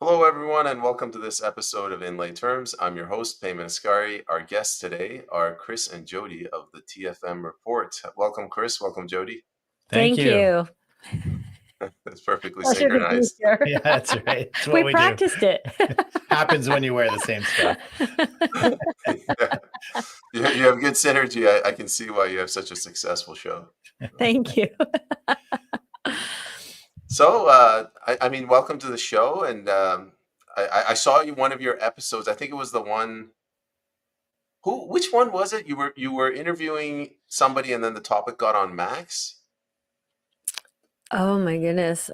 Hello, everyone, and welcome to this episode of Inlay Terms. I'm your host, Payman Ascari. Our guests today are Cris and Jody of the TFM Report. Welcome, Cris. Welcome, Jody. Thank you. That's perfectly Pleasure to be synchronized. here. Yeah, that's right. It's what We we practiced it. Happens when you wear the same stuff. You have good synergy. I can see why you have such a successful show. Thank you. So, I mean, welcome to the show. And I saw you one of your episodes. I think it was the one. Which one was it? You were interviewing somebody, and then the topic got on Max. Oh my goodness.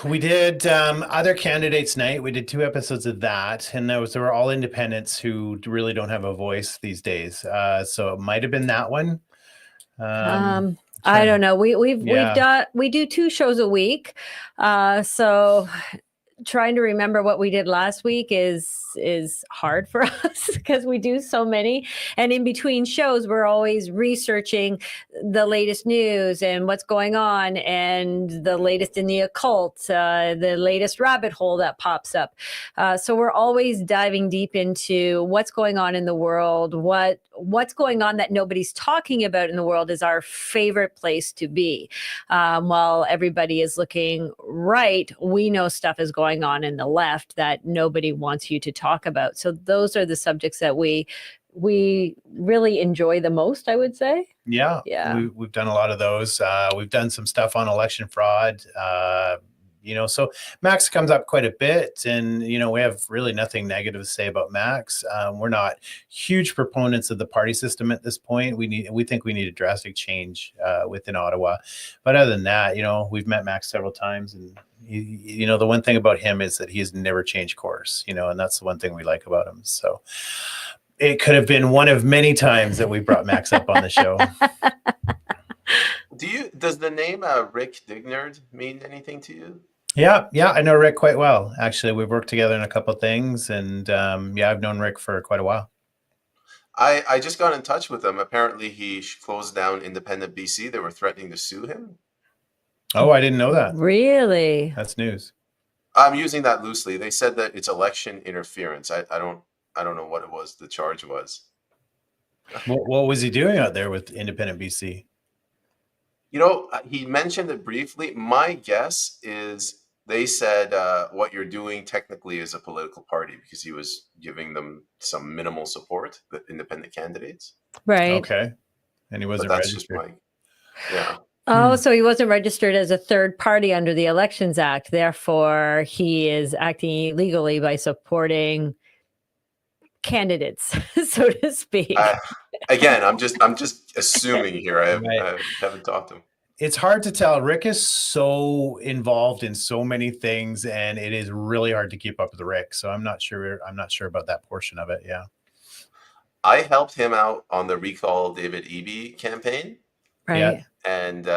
We did other candidates night. We did 2 episodes of that, and they were all independents who really don't have a voice these days. So it might have been that one. I don't know. We do 2 shows a week. So trying to remember what we did last week is hard for us because we do so many, and in between shows we're always researching the latest news and what's going on and the latest in the occult, the latest rabbit hole that pops up. So we're always diving deep into what's going on in the world. What's going on that nobody's talking about in the world is our favorite place to be. While everybody is looking right, we know stuff is going on in the left that nobody wants you to talk about. So those are the subjects that we really enjoy the most, I would say. Yeah. We've done a lot of those. We've done some stuff on election fraud. So Max comes up quite a bit, and we have really nothing negative to say about Max. We're not huge proponents of the party system at this point. We think we need a drastic change within Ottawa, but other than that, we've met Max several times, and the one thing about him is that he's never changed course, and that's the one thing we like about him. So it could have been one of many times that we brought Max up on the show. Does the name Rick Dignard mean anything to you? Yeah, I know Rick quite well. Actually, we've worked together in a couple of things, and I've known Rick for quite a while. I just got in touch with him. Apparently, he closed down Independent BC. They were threatening to sue him. Oh, I didn't know that. Really? That's news. I'm using that loosely. They said that it's election interference. I don't know what it was. The charge was. What was he doing out there with Independent BC? He mentioned it briefly. My guess is they said what you're doing technically is a political party, because he was giving them some minimal support, the independent candidates. Right. Okay. And he wasn't registered. Yeah. Oh, so he wasn't registered as a third party under the Elections Act. Therefore, he is acting illegally by supporting candidates, so to speak. Again, I'm just assuming here. I haven't talked to him. It's hard to tell. Rick is so involved in so many things, and it is really hard to keep up with Rick. So I'm not sure about that portion of it. Yeah. I helped him out on the Recall David Eby campaign. Right. Yeah. And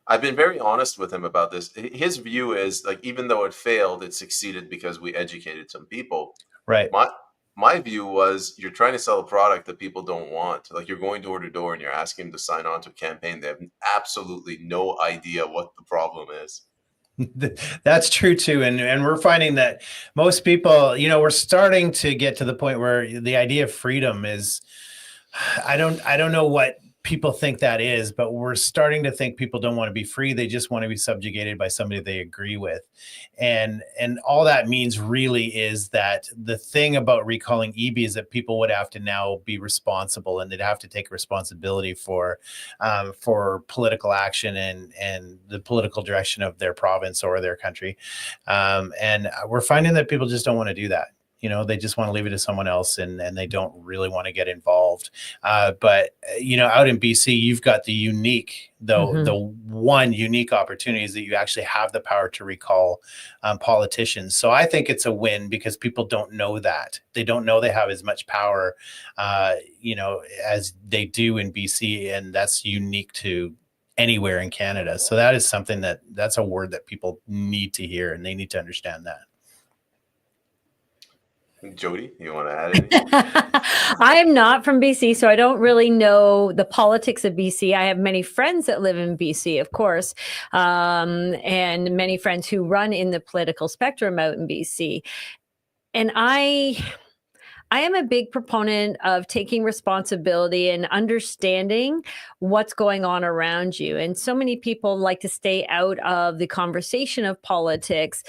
I've been very honest with him about this. His view is, like, even though it failed, it succeeded because we educated some people. Right. My view was, you're trying to sell a product that people don't want. Like, you're going door to door and you're asking them to sign on to a campaign. They have absolutely no idea what the problem is. That's true too. And we're finding that most people, we're starting to get to the point where the idea of freedom is, I don't know what people think that is, but we're starting to think people don't want to be free. They just want to be subjugated by somebody they agree with. And all that means really is that the thing about recalling Eby is that people would have to now be responsible, and they'd have to take responsibility for political action and the political direction of their province or their country. And we're finding that people just don't want to do that. They just want to leave it to someone else, and they don't really want to get involved. But out in BC, you've got the unique, the one unique opportunity is that you actually have the power to recall politicians. So I think it's a win, because people don't know that. They don't know they have as much power, as they do in BC, and that's unique to anywhere in Canada. So that is something that's a word that people need to hear, and they need to understand that. Jody, you want to add anything? I am not from BC, so I don't really know the politics of BC. I have many friends that live in BC, of course, and many friends who run in the political spectrum out in BC. And I am a big proponent of taking responsibility and understanding what's going on around you. And so many people like to stay out of the conversation of politics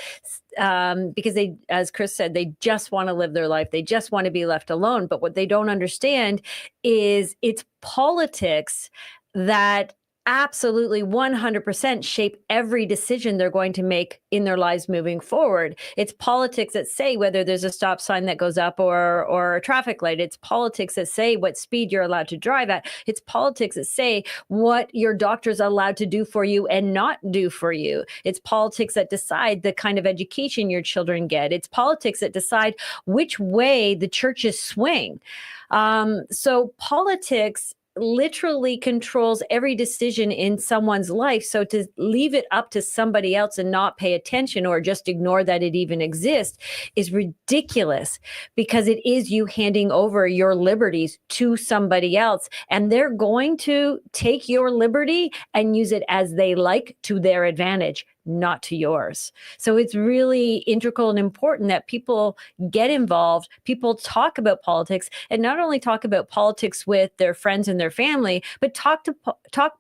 because they, as Cris said, they just want to live their life. They just want to be left alone. But what they don't understand is it's politics that absolutely 100% shape every decision they're going to make in their lives moving forward. It's politics that say whether there's a stop sign that goes up or a traffic light. It's politics that say what speed you're allowed to drive at. It's politics that say what your doctor's allowed to do for you and not do for you. It's politics that decide the kind of education your children get. It's politics that decide which way the churches swing. So politics literally controls every decision in someone's life. So to leave it up to somebody else and not pay attention or just ignore that it even exists is ridiculous, because it is you handing over your liberties to somebody else, and they're going to take your liberty and use it as they like to their advantage, not to yours. So it's really integral and important that people get involved, people talk about politics, and not only talk about politics with their friends and their family, but talk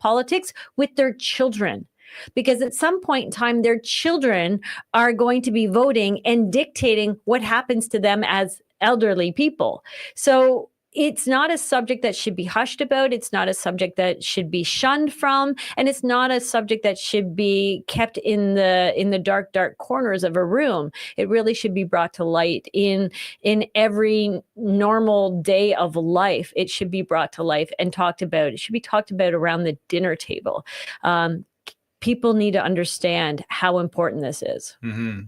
politics with their children. Because at some point in time, their children are going to be voting and dictating what happens to them as elderly people. So it's not a subject that should be hushed about. It's not a subject that should be shunned from, and it's not a subject that should be kept in the dark corners of a room. It really should be brought to light in every normal day of life. It should be brought to life and talked about. It should be talked about around the dinner table. People need to understand how important this is. Mm-hmm.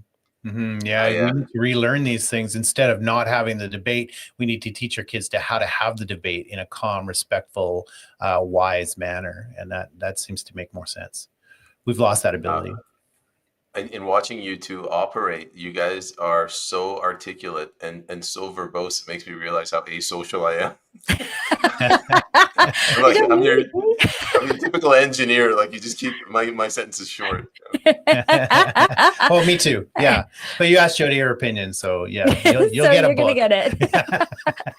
Mm-hmm. Yeah, we need to relearn these things. Instead of not having the debate, we need to teach our kids how to have the debate in a calm, respectful, wise manner. And that seems to make more sense. We've lost that ability. In watching you two operate, you guys are so articulate and so verbose. It makes me realize how asocial I am. I'm your typical engineer. Like, you just keep my sentences short. Oh, me too. Yeah, but you asked Jody her opinion, so yeah, you'll so get a you're book. Gonna get it.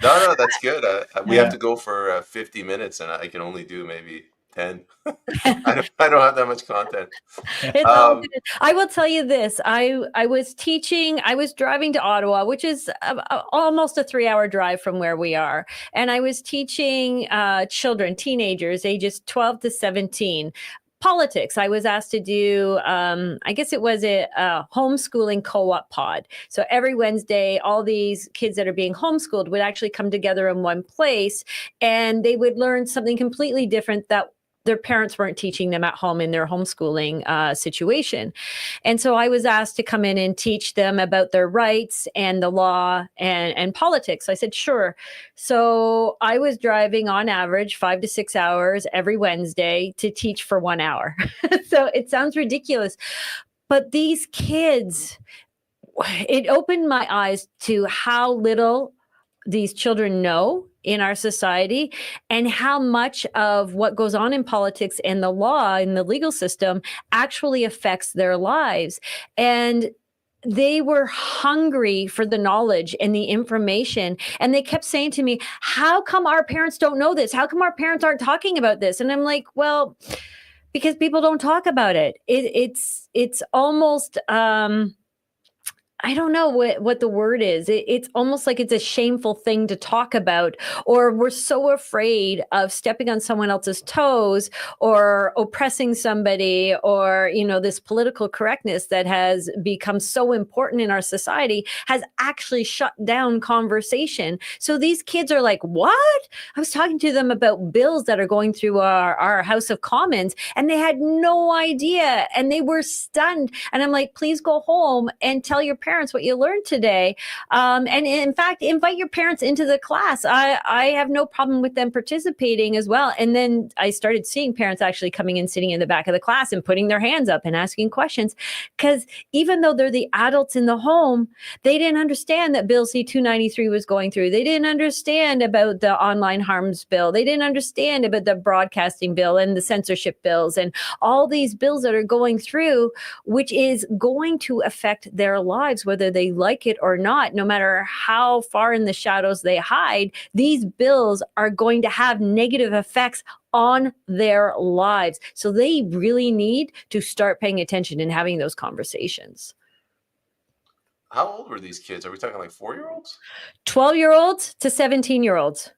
No, that's good. We have to go for 50 minutes, and I can only do maybe 10. I don't have that much content. It's all good. I will tell you this. I was driving to Ottawa, which is almost a 3-hour drive from where we are. And I was teaching children, teenagers, ages 12 to 17, politics. I was asked to do, I guess it was a homeschooling co-op pod. So every Wednesday, all these kids that are being homeschooled would actually come together in one place, and they would learn something completely different that their parents weren't teaching them at home in their homeschooling situation. And so I was asked to come in and teach them about their rights and the law and politics. So I said, sure. So I was driving on average 5 to 6 hours every Wednesday to teach for 1 hour. So it sounds ridiculous, but these kids, it opened my eyes to how little these children know in our society, and how much of what goes on in politics and the law and the legal system actually affects their lives. And they were hungry for the knowledge and the information. And they kept saying to me, how come our parents don't know this? How come our parents aren't talking about this? And I'm like, well, because people don't talk about it. It's almost, I don't know what the word is. It's almost like it's a shameful thing to talk about, or we're so afraid of stepping on someone else's toes or oppressing somebody, or, this political correctness that has become so important in our society has actually shut down conversation. So these kids are like, what? I was talking to them about bills that are going through our House of Commons, and they had no idea, and they were stunned. And I'm like, please go home and tell your parents parents what you learned today. And in fact, invite your parents into the class. I have no problem with them participating as well. And then I started seeing parents actually coming in, sitting in the back of the class and putting their hands up and asking questions. Because even though they're the adults in the home, they didn't understand that Bill C-293 was going through. They didn't understand about the online harms bill. They didn't understand about the broadcasting bill and the censorship bills and all these bills that are going through, which is going to affect their lives, whether they like it or not. No matter how far in the shadows they hide, these bills are going to have negative effects on their lives. So they really need to start paying attention and having those conversations. How old were these kids? Are we talking like 4-year-olds? 12-year-olds to 17-year-olds.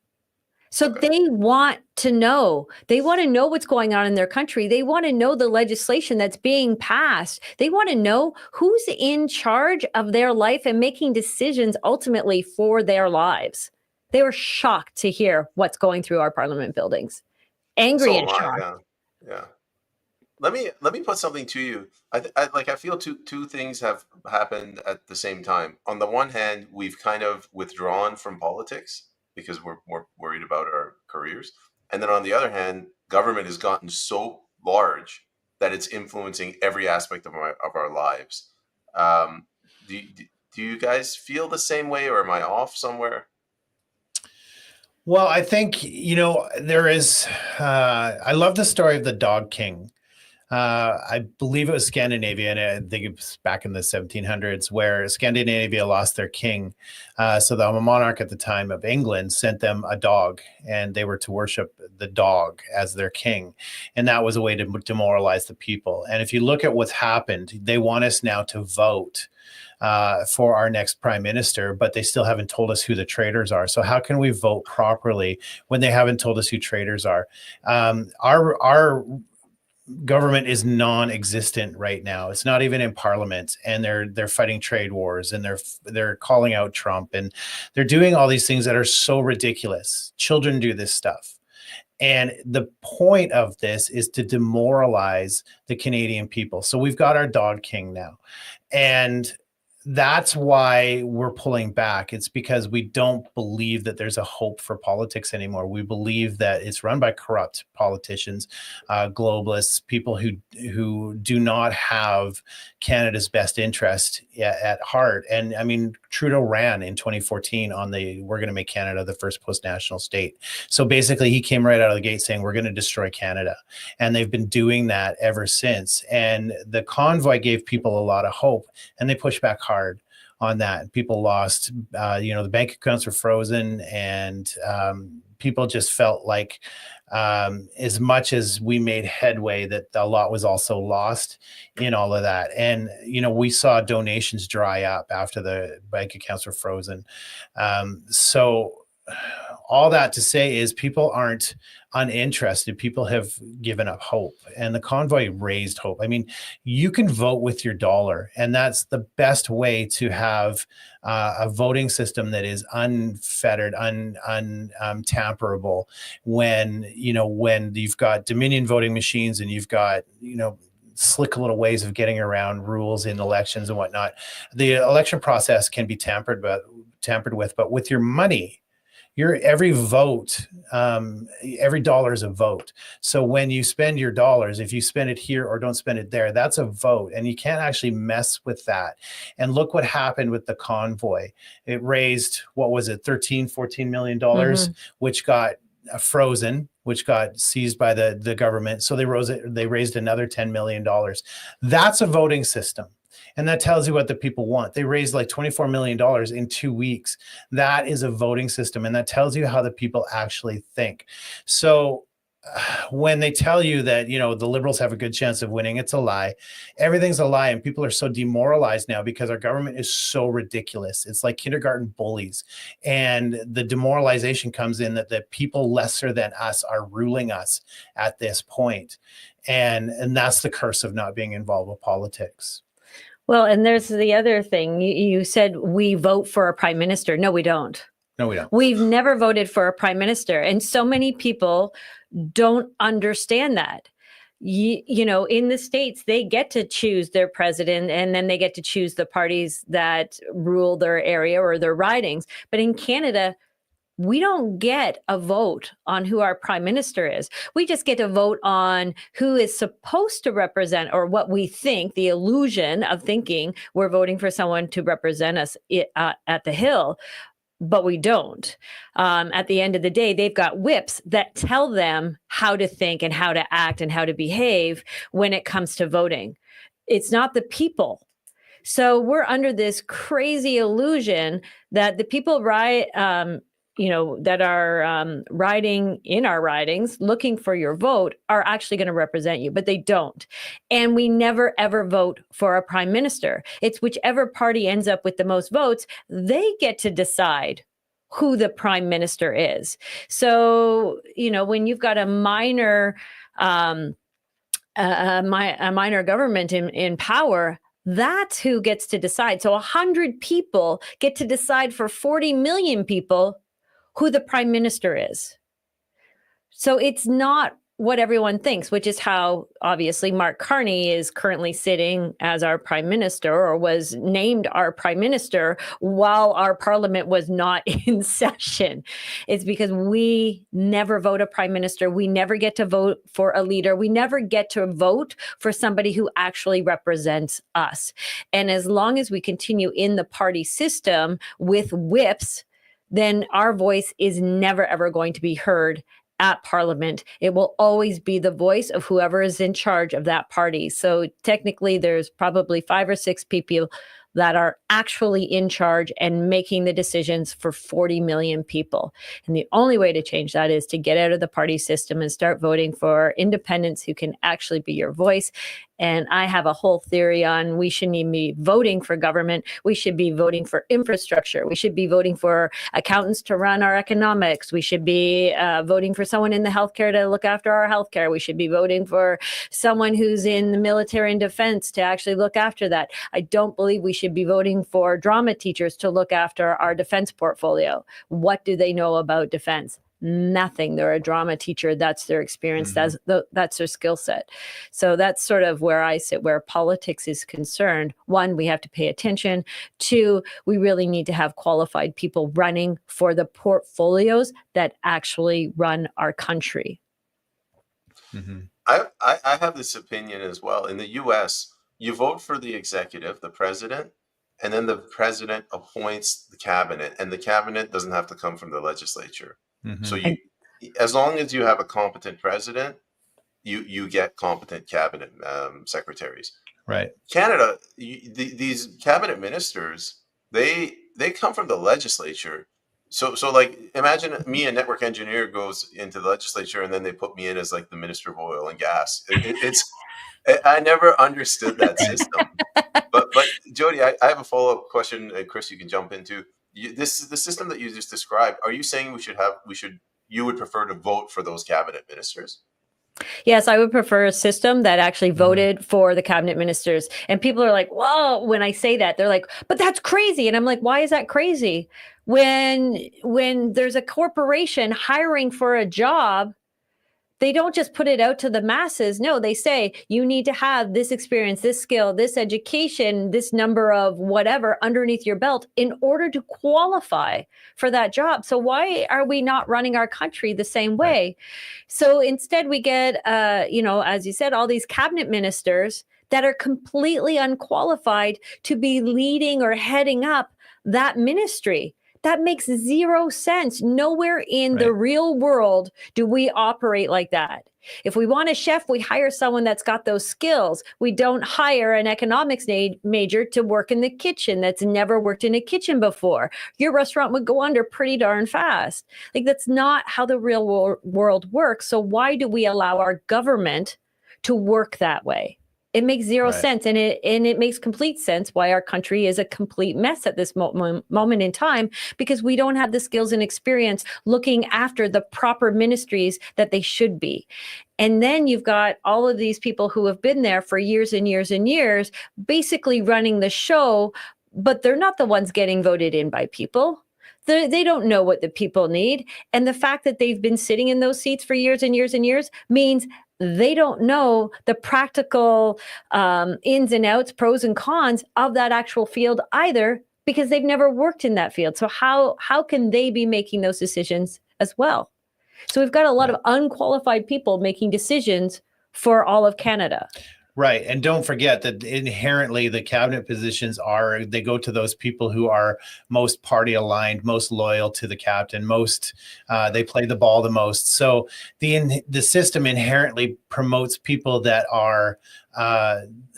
So Okay. they want to know. They want to know what's going on in their country. They want to know the legislation that's being passed. They want to know who's in charge of their life and making decisions ultimately for their lives. They were shocked to hear what's going through our parliament buildings. Angry So and am I, shocked. yeah. Let me put something to you. I feel two things have happened at the same time. On the one hand, we've kind of withdrawn from politics because we're more worried about our careers, and then on the other hand, government has gotten so large that it's influencing every aspect of our lives. Um, do you guys feel the same way, or am I off somewhere? Well, I think, there is, I love the story of the Dog King. I believe it was Scandinavia, and I think it was back in the 1700s, where Scandinavia lost their king. So the monarch at the time of England sent them a dog, and they were to worship the dog as their king. And that was a way to demoralize the people. And if you look at what's happened, they want us now to vote for our next prime minister, but they still haven't told us who the traitors are. So how can we vote properly when they haven't told us who traitors are? Our government is non-existent right now. It's not even in parliament, and they're fighting trade wars, and they're calling out Trump, and they're doing all these things that are so ridiculous. Children do this stuff. And the point of this is to demoralize the Canadian people. So we've got our Dog King now. And that's why we're pulling back. It's because we don't believe that there's a hope for politics anymore. We believe that it's run by corrupt politicians, globalists, people who do not have Canada's best interest at heart. And I mean, Trudeau ran in 2014 on we're going to make Canada the first post-national state. So basically he came right out of the gate saying, we're going to destroy Canada. And they've been doing that ever since. And the convoy gave people a lot of hope, and they pushed back hard on that. People lost, the bank accounts were frozen, and people just felt like as much as we made headway, that a lot was also lost in all of that. And, we saw donations dry up after the bank accounts were frozen. So all that to say is people aren't uninterested. People have given up hope, and the convoy raised hope. I mean, you can vote with your dollar, and that's the best way to have a voting system that is unfettered, untamperable. When you've got Dominion voting machines, and you've got slick little ways of getting around rules in elections and whatnot. The election process can be tampered with, but with your money, every vote, every dollar is a vote. So when you spend your dollars, if you spend it here or don't spend it there, that's a vote, and you can't actually mess with that. And look what happened with the convoy. It raised, what was it, $13-14 million, which got frozen, which got seized by the government. So they raised another $10 million. That's a voting system. And that tells you what the people want. They raised like $24 million in 2 weeks. That is a voting system. And that tells you how the people actually think. So when they tell you that, the Liberals have a good chance of winning, it's a lie. Everything's a lie. And people are so demoralized now because our government is so ridiculous. It's like kindergarten bullies. And the demoralization comes in that the people lesser than us are ruling us at this point. And that's the curse of not being involved with politics. Well, and there's the other thing. You said we vote for a prime minister. No, we don't. No, we don't. We've never voted for a prime minister. And so many people don't understand that. in the States, they get to choose their president, and then they get to choose the parties that rule their area or their ridings. But in Canada, we don't get a vote on who our prime minister is. We just get to vote on who is supposed to represent, or what we think, the illusion of thinking we're voting for someone to represent us at the Hill. But we don't. At the end of the day, they've got whips that tell them how to think and how to act and how to behave when it comes to voting. It's not the people. So we're under this crazy illusion that the people that are riding in our ridings looking for your vote are actually going to represent you, but they don't. And we never, ever vote for a prime minister. It's whichever party ends up with the most votes, they get to decide who the prime minister is. So, when you've got a minor government in power, that's who gets to decide. So 100 people get to decide for 40 million people who the prime minister is. So it's not what everyone thinks, which is how obviously Mark Carney is currently sitting as our prime minister, or was named our prime minister while our parliament was not in session. It's because we never vote a prime minister. We never get to vote for a leader. We never get to vote for somebody who actually represents us. And as long as we continue in the party system with whips, then our voice is never, ever going to be heard at Parliament. It will always be the voice of whoever is in charge of that party. So technically, there's probably 5 or 6 people that are actually in charge and making the decisions for 40 million people. And the only way to change that is to get out of the party system and start voting for independents who can actually be your voice. And I have a whole theory on we shouldn't even be voting for government. We should be voting for infrastructure. We should be voting for accountants to run our economics. We should be voting for someone in the healthcare to look after our healthcare. We should be voting for someone who's in the military and defense to actually look after that. I don't believe we should be voting for drama teachers to look after our defense portfolio. What do they know about defense? Nothing. They're a drama teacher. That's their experience. Mm-hmm. That's their skill set. So that's sort of where I sit, where politics is concerned. 1, we have to pay attention. 2, we really need to have qualified people running for the portfolios that actually run our country. Mm-hmm. I have this opinion as well. In the US, you vote for the executive, the president, and then the president appoints the cabinet, and the cabinet doesn't have to come from the legislature. Mm-hmm. So as long as you have a competent president, you get competent cabinet secretaries. Right. Canada, these cabinet ministers, they come from the legislature. So like, imagine me, a network engineer, goes into the legislature, and then they put me in as like the Minister of Oil and Gas. I never understood that system. But Jody, I have a follow-up question, and Cris, you can jump into. This is the system that you just described. Are you saying you would prefer to vote for those cabinet ministers? Yes, I would prefer a system that actually voted for the cabinet ministers. And people are like, whoa, when I say that, they're like, but that's crazy. And I'm like, why is that crazy? When there's a corporation hiring for a job, they don't just put it out to the masses. No, they say you need to have this experience, this skill, this education, this number of whatever underneath your belt in order to qualify for that job. So why are we not running our country the same way? Right. So instead we get, as you said, all these cabinet ministers that are completely unqualified to be leading or heading up that ministry. That makes zero sense. Nowhere in the real world do we operate like that. If we want a chef, we hire someone that's got those skills. We don't hire an economics major to work in the kitchen that's never worked in a kitchen before. Your restaurant would go under pretty darn fast. Like, that's not how the real world works. So why do we allow our government to work that way? It makes zero sense. And it makes complete sense why our country is a complete mess at this moment in time, because we don't have the skills and experience looking after the proper ministries that they should be. And then you've got all of these people who have been there for years and years and years, basically running the show, but they're not the ones getting voted in by people. They don't know what the people need. And the fact that they've been sitting in those seats for years and years and years means they don't know the practical ins and outs, pros and cons of that actual field either, because they've never worked in that field. So how can they be making those decisions as well? So we've got a lot of unqualified people making decisions for all of Canada. Right. And don't forget that inherently the cabinet positions they go to those people who are most party aligned, most loyal to the captain, they play the ball the most. So the system inherently promotes people that are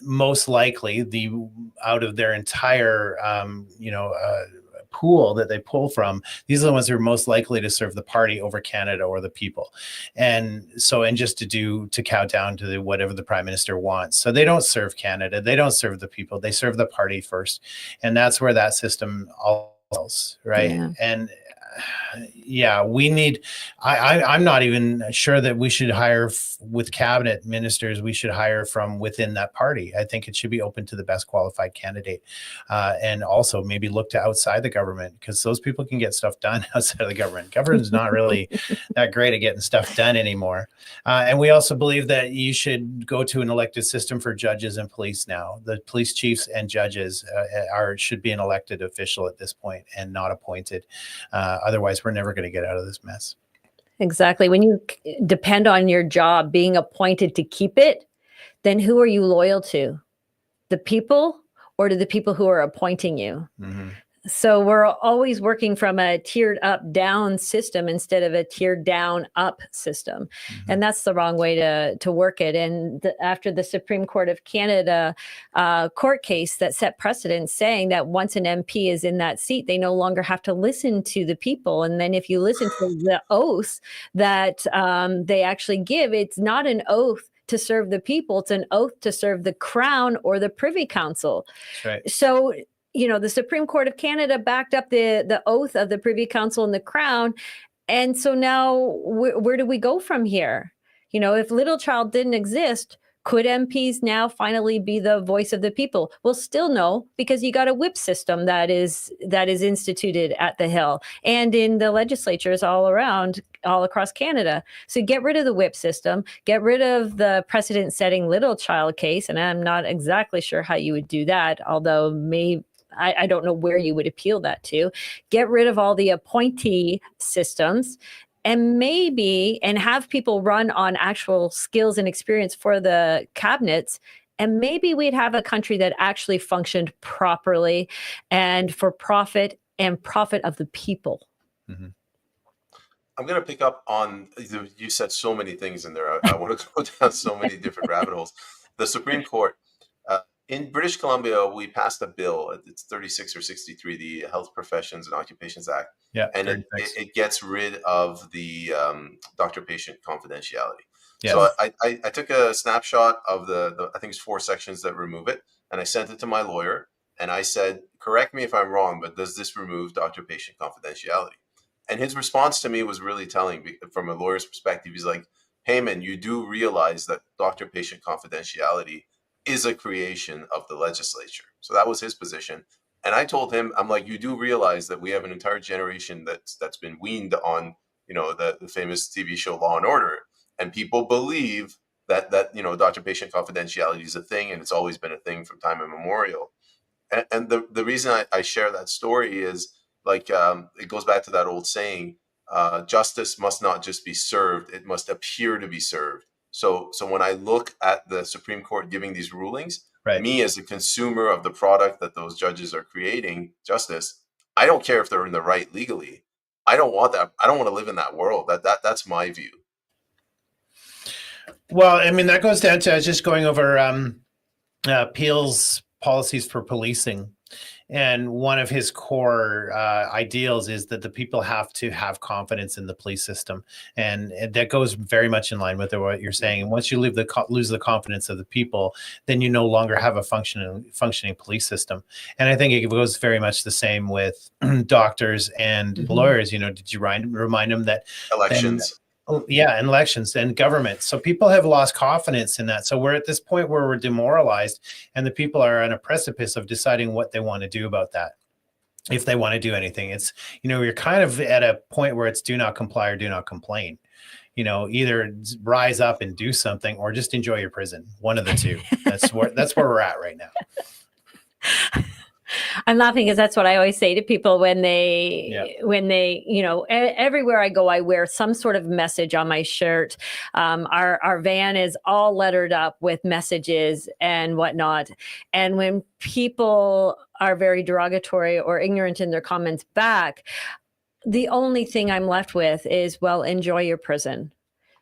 most likely out of their entire, pool that they pull from. These are the ones who are most likely to serve the party over Canada or the people. And just to cow down to whatever the prime minister wants. So they don't serve Canada. They don't serve the people. They serve the party first. And that's where that system all falls, right? Yeah. And I'm not even sure that we should hire with cabinet ministers. We should hire from within that party. I think it should be open to the best qualified candidate, and also maybe look to outside the government, because those people can get stuff done outside of the government. Government's not really that great at getting stuff done anymore. And we also believe that you should go to an elected system for judges and police now. The police chiefs and judges should be an elected official at this point and not appointed. Otherwise, we're never going to get out of this mess. Exactly. When you depend on your job being appointed to keep it, then who are you loyal to? The people, or to the people who are appointing you? Mm-hmm. So we're always working from a tiered up down system instead of a tiered down up system. Mm-hmm. And that's the wrong way to work it. And after the Supreme Court of Canada court case that set precedent saying that once an MP is in that seat, they no longer have to listen to the people. And then if you listen to the oath that they actually give, it's not an oath to serve the people. It's an oath to serve the Crown or the Privy Council. That's right. So the Supreme Court of Canada backed up the oath of the Privy Council and the Crown. And so now where do we go from here? If Little Child didn't exist, could MPs now finally be the voice of the people? Well, still no, because you got a whip system that is instituted at the Hill and in the legislatures all across Canada. So get rid of the whip system, get rid of the precedent-setting Little Child case, and I'm not exactly sure how you would do that, although I don't know where you would appeal that to. Get rid of all the appointee systems and have people run on actual skills and experience for the cabinets. And maybe we'd have a country that actually functioned properly and for profit of the people. Mm-hmm. I'm going to pick up on, you said so many things in there. I want to go down so many different rabbit holes. The Supreme Court. In British Columbia, we passed a bill. It's 36 or 63, the Health Professions and Occupations Act. Yeah, and it gets rid of the doctor-patient confidentiality. Yes. So I took a snapshot of the I think it's 4 sections that remove it, and I sent it to my lawyer, and I said, correct me if I'm wrong, but does this remove doctor-patient confidentiality? And his response to me was really telling. From a lawyer's perspective, he's like, hey man, you do realize that doctor-patient confidentiality is a creation of the legislature. So that was his position. And I told him, I'm like, you do realize that we have an entire generation that's been weaned on, the famous TV show Law and Order. And people believe that doctor-patient confidentiality is a thing, and it's always been a thing from time immemorial. And the reason I share that story is it goes back to that old saying, justice must not just be served, it must appear to be served. So when I look at the Supreme Court giving these rulings, right, me as a consumer of the product that those judges are creating, justice, I don't care if they're in the right legally. I don't want that. I don't want to live in that world. That's my view. Well, I mean, that goes down to, I was just going over Peel's policies for policing. And one of his core ideals is that the people have to have confidence in the police system. And that goes very much in line with what you're saying. And once you lose the confidence of the people, then you no longer have a functioning police system. And I think it goes very much the same with doctors and lawyers. Did you remind them that elections? Yeah, and elections and government. So people have lost confidence in that. So we're at this point where we're demoralized, and the people are on a precipice of deciding what they want to do about that. If they want to do anything, it's, you're kind of at a point where it's do not comply or do not complain. either rise up and do something or just enjoy your prison. One of the two. That's where we're at right now. I'm laughing because that's what I always say to people when they, everywhere I go, I wear some sort of message on my shirt. Our van is all lettered up with messages and whatnot. And when people are very derogatory or ignorant in their comments back, the only thing I'm left with is, well, enjoy your prison.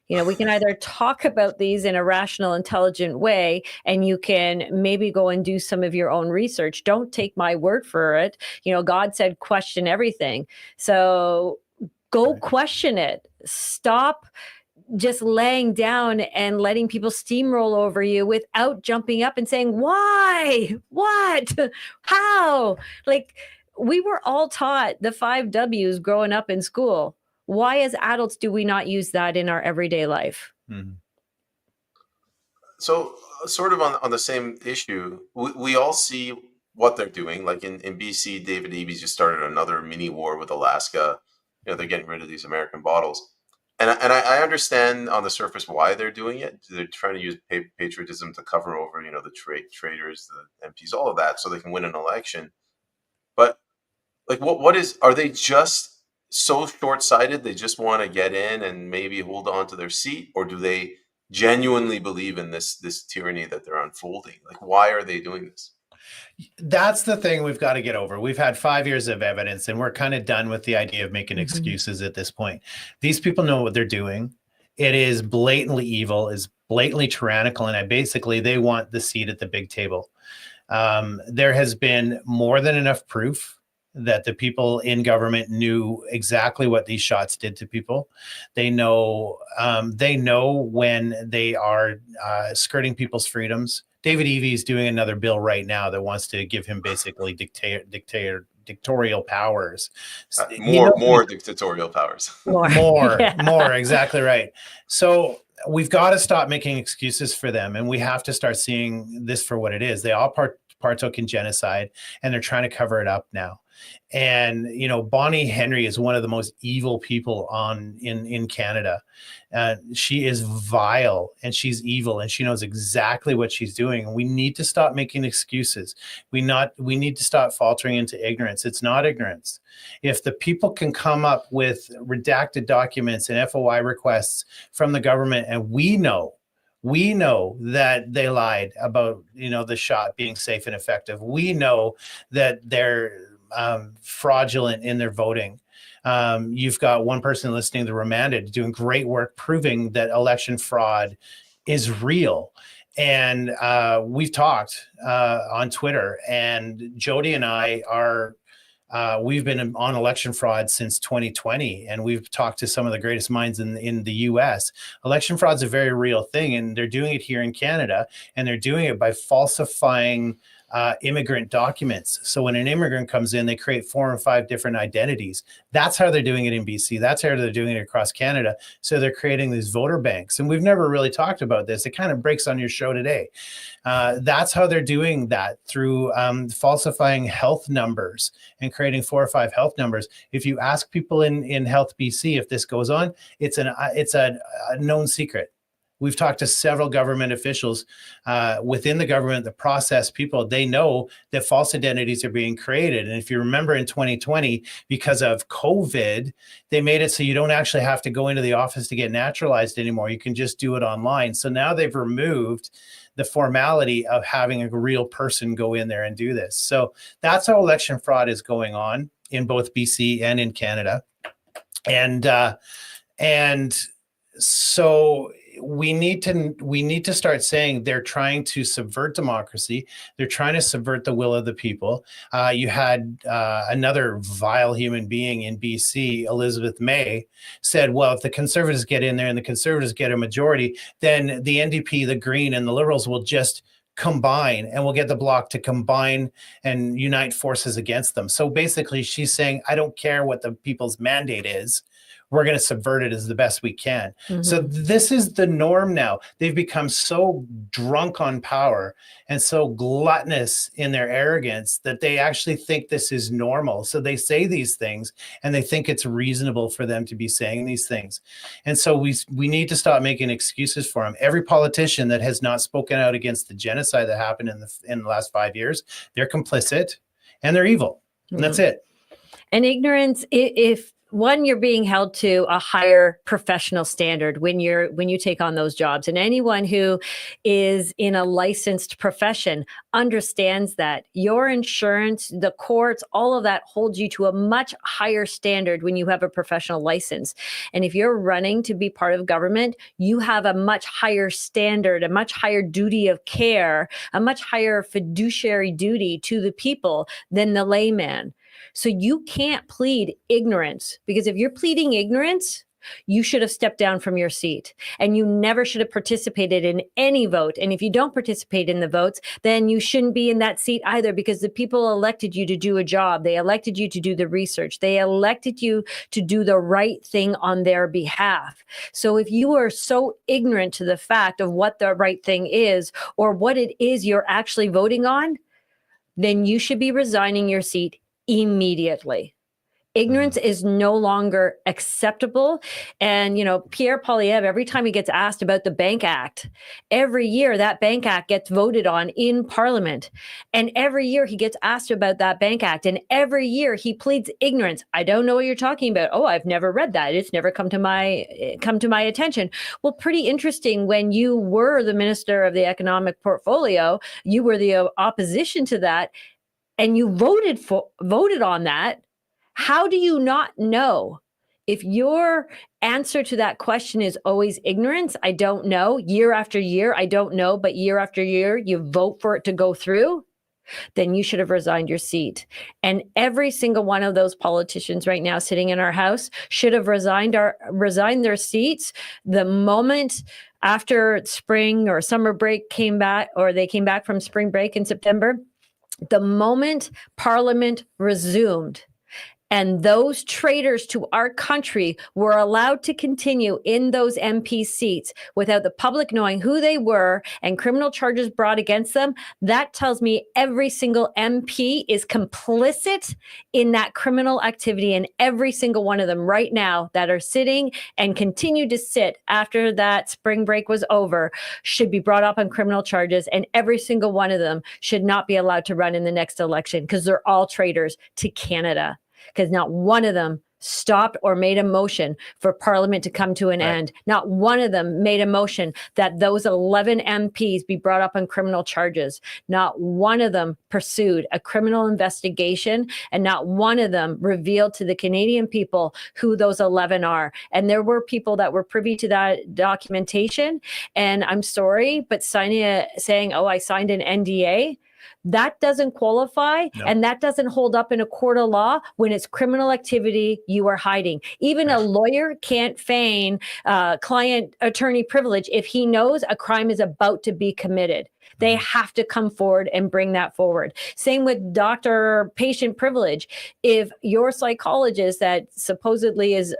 We can either talk about these in a rational, intelligent way, and you can maybe go and do some of your own research. Don't take my word for it. God said, question everything. So go question it. Stop just laying down and letting people steamroll over you without jumping up and saying, why, what, how? Like, we were all taught the 5 W's growing up in school. Why, as adults, do we not use that in our everyday life? Mm-hmm. So, sort of on the same issue, we all see what they're doing. Like in BC, David Eby's just started another mini war with Alaska. They're getting rid of these American bottles. And I understand on the surface why they're doing it. They're trying to use patriotism to cover over, the traitors, the MPs, all of that, so they can win an election. But like, are they just so short-sighted they just want to get in and maybe hold on to their seat, or do they genuinely believe in this tyranny that they're unfolding? Like, why are they doing this? That's the thing we've got to get over. We've had 5 years of evidence, and we're kind of done with the idea of making excuses at this point. These people know what they're doing. It is blatantly evil, is blatantly tyrannical, and they want the seat at the big table. There has been more than enough proof that the people in government knew exactly what these shots did to people. They know when they are skirting people's freedoms. David Eby is doing another bill right now that wants to give him basically dictatorial powers. More dictatorial powers. More, exactly right. So we've got to stop making excuses for them, and we have to start seeing this for what it is. They all partook in genocide, and they're trying to cover it up now. And Bonnie Henry is one of the most evil people in Canada. She is vile, and she's evil, and she knows exactly what she's doing. And we need to stop making excuses. We need to stop faltering into ignorance. It's not ignorance. If the people can come up with redacted documents and FOI requests from the government, and we know that they lied about the shot being safe and effective. We know that they're fraudulent in their voting. You've got one person listening to Remanded doing great work proving that election fraud is real. And we've talked on Twitter, and Jody and I are we've been on election fraud since 2020, and we've talked to some of the greatest minds in the US. Election fraud is a very real thing, and they're doing it here in Canada, and they're doing it by falsifying immigrant documents. So when an immigrant comes in, they create 4 or 5 different identities. That's how they're doing it in BC. That's how they're doing it across Canada. So they're creating these voter banks. And we've never really talked about this. It kind of breaks on your show today. That's how they're doing that, through falsifying health numbers and creating 4 or 5 health numbers. If you ask people in Health BC if this goes on, it's a known secret. We've talked to several government officials within the government, the process people. They know that false identities are being created. And if you remember in 2020, because of COVID, they made it so you don't actually have to go into the office to get naturalized anymore. You can just do it online. So now they've removed the formality of having a real person go in there and do this. So that's how election fraud is going on in both BC and in Canada. And so we need to start saying they're trying to subvert democracy. They're trying to subvert the will of the people. You had another vile human being in BC, Elizabeth May, said, well, if the Conservatives get in there and the Conservatives get a majority, then the NDP, the Green, and the Liberals will just combine, and we'll get the Bloc to combine and unite forces against them. So basically she's saying, I don't care what the people's mandate is. we're going to subvert it as the best we can. Mm-hmm. So this is the norm now. They've become so drunk on power and so gluttonous in their arrogance that they actually think this is normal. So they say these things and they think it's reasonable for them to be saying these things. And so we need to stop making excuses for them. Every politician that has not spoken out against the genocide that happened in the last 5 years, they're complicit and they're evil. And that's it. And ignorance, if one, you're being held to a higher professional standard when you take on those jobs. And anyone who is in a licensed profession understands that your insurance, the courts, all of that holds you to a much higher standard when you have a professional license. And if you're running to be part of government, you have a much higher standard, a much higher duty of care, a much higher fiduciary duty to the people than the layman. So you can't plead ignorance, because if you're pleading ignorance, you should have stepped down from your seat and you never should have participated in any vote. And if you don't participate in the votes, then you shouldn't be in that seat either, because the people elected you to do a job. They elected you to do the research. They elected you to do the right thing on their behalf. So if you are so ignorant to the fact of what the right thing is or what it is you're actually voting on, then you should be resigning your seat immediately. Ignorance is no longer acceptable. And, Pierre Poilievre, every time he gets asked about the Bank Act, every year that Bank Act gets voted on in Parliament. And every year he gets asked about that Bank Act. And every year he pleads ignorance. I don't know what you're talking about. Oh, I've never read that. It's never come to my attention. Well, pretty interesting. When you were the Minister of the Economic Portfolio, you were the opposition to that, and you voted on that. How do you not know? If your answer to that question is always ignorance, I don't know, year after year, I don't know, but year after year, you vote for it to go through, then you should have resigned your seat. And every single one of those politicians right now sitting in our House should have resigned their seats the moment after spring or summer break came back, or they came back from spring break in September. The moment Parliament resumed and those traitors to our country were allowed to continue in those MP seats without the public knowing who they were and criminal charges brought against them, that tells me every single MP is complicit in that criminal activity. And every single one of them right now that are sitting and continue to sit after that spring break was over should be brought up on criminal charges. And every single one of them should not be allowed to run in the next election, because they're all traitors to Canada. Because not one of them stopped or made a motion for Parliament to come to an end. Not one of them made a motion that those 11 MPs be brought up on criminal charges. Not one of them pursued a criminal investigation, and not one of them revealed to the Canadian people who those 11 are. And there were people that were privy to that documentation. And I'm sorry, but saying, oh, I signed an NDA, that doesn't qualify. No. And that doesn't hold up in a court of law when it's criminal activity you are hiding. Even a lawyer can't feign client attorney privilege if he knows a crime is about to be committed. They have to come forward and bring that forward. Same with doctor patient privilege. If your psychologist that supposedly is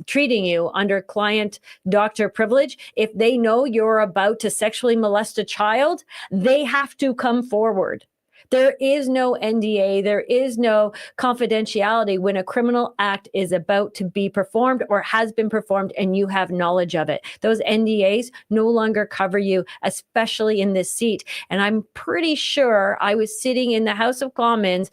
treating you under client doctor privilege, if they know you're about to sexually molest a child, they have to come forward. There is no NDA. There is no confidentiality when a criminal act is about to be performed or has been performed and you have knowledge of it. Those NDAs no longer cover you, especially in this seat. And I'm pretty sure I was sitting in the House of Commons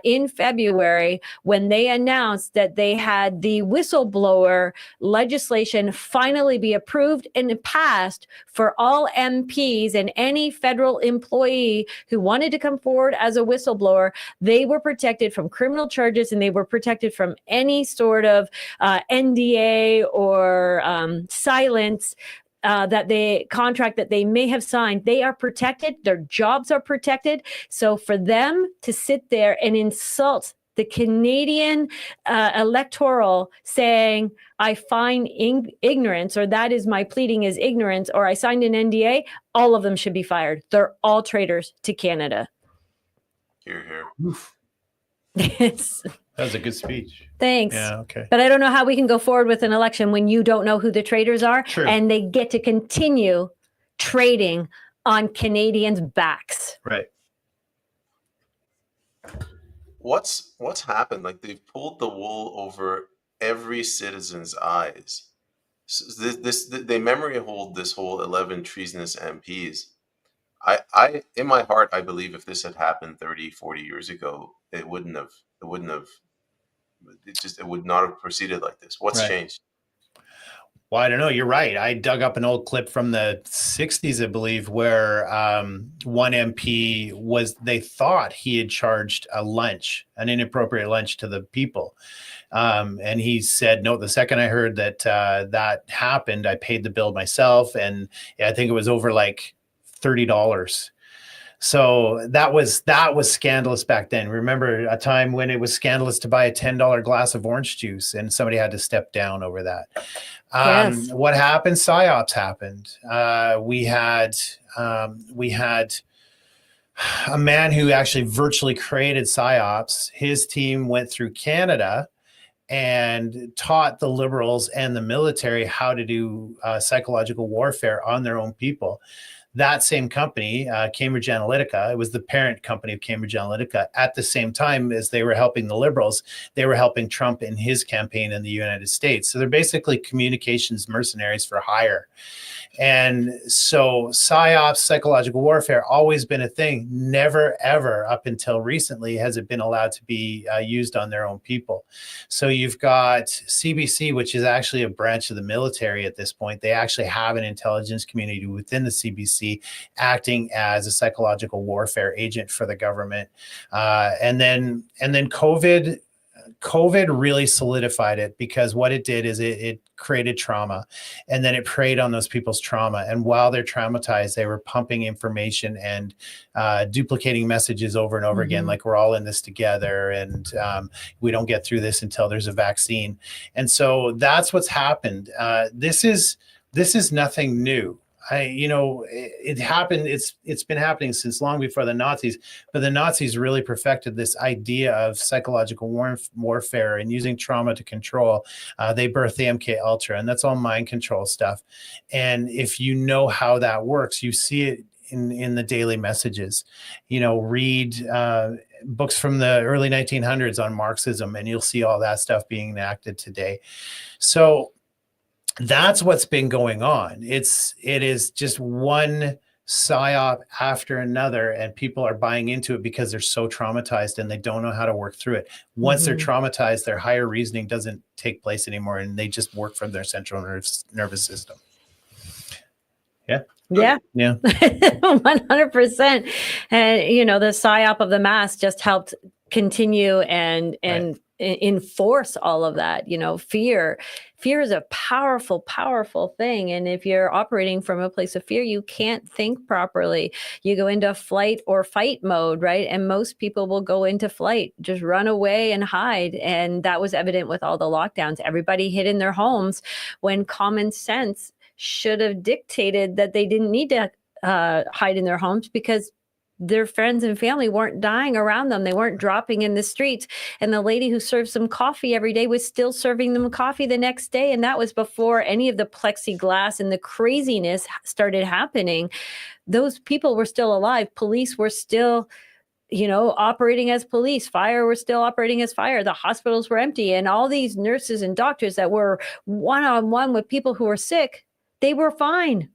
in February when they announced that they had the whistleblower legislation finally be approved and passed for all MPs and any federal employee who wanted to come forward as a whistleblower. They were protected from criminal charges and they were protected from any sort of NDA or silence that they contract that they may have signed. They are protected. Their jobs are protected. So for them to sit there and insult the Canadian electoral saying, I find ignorance, or that is my pleading is ignorance, or I signed an NDA, all of them should be fired. They're all traitors to Canada. Hear, hear. That's That was a good speech. Thanks. Yeah, okay. But I don't know how we can go forward with an election when you don't know who the traitors are. True. And they get to continue trading on Canadians' backs. Right. What's happened? Like, they've pulled the wool over every citizen's eyes. So they memory hold this whole 11 treasonous MPs. I in my heart, I believe if this had happened 30, 40 years ago, it would not have proceeded like this. What's changed? Well, I don't know. You're right. I dug up an old clip from the 60s, I believe, where one MP they thought he had charged an inappropriate lunch to the people. And he said, no, the second I heard that that happened, I paid the bill myself. And I think it was over like $30. So that was scandalous back then. Remember a time when it was scandalous to buy a $10 glass of orange juice and somebody had to step down over that. Yes. What happened? PSYOPs happened. We had a man who actually virtually created PSYOPs. His team went through Canada and taught the Liberals and the military how to do psychological warfare on their own people. That same company, Cambridge Analytica, it was the parent company of Cambridge Analytica. At the same time as they were helping the Liberals, they were helping Trump in his campaign in the United States. So they're basically communications mercenaries for hire. And so PSYOPs, psychological warfare, always been a thing. Never, ever, up until recently, has it been allowed to be used on their own people. So you've got CBC, which is actually a branch of the military at this point. They actually have an intelligence community within the CBC acting as a psychological warfare agent for the government. And then COVID really solidified it, because what it did is it created trauma, and then it preyed on those people's trauma. And while they're traumatized, they were pumping information and duplicating messages over and over again, like, we're all in this together, and we don't get through this until there's a vaccine. And so that's what's happened. This is nothing new. It happened. It's been happening since long before the Nazis, but the Nazis really perfected this idea of psychological warfare and using trauma to control. They birthed the MK Ultra, and that's all mind control stuff. And if you know how that works, you see it in the daily messages. Read books from the early 1900s on Marxism, and you'll see all that stuff being enacted today. So that's what's been going on. It is just one PSYOP after another, and people are buying into it because they're so traumatized and they don't know how to work through it. Once they're traumatized, their higher reasoning doesn't take place anymore, and they just work from their central nervous system. Yeah. Yeah. 100%. And the PSYOP of the mask just helped continue and enforce all of that. Fear is a powerful thing. And if you're operating from a place of fear, you can't think properly. You go into flight or fight mode, right? And most people will go into flight, just run away and hide. And that was evident with all the lockdowns. Everybody hid in their homes when common sense should have dictated that they didn't need to hide in their homes, because their friends and family weren't dying around them. They weren't dropping in the streets. And the lady who serves them coffee every day was still serving them coffee the next day. And that was before any of the plexiglass and the craziness started happening. Those people were still alive. Police were still, operating as police. Fire were still operating as fire. The hospitals were empty. And all these nurses and doctors that were one-on-one with people who were sick, they were fine.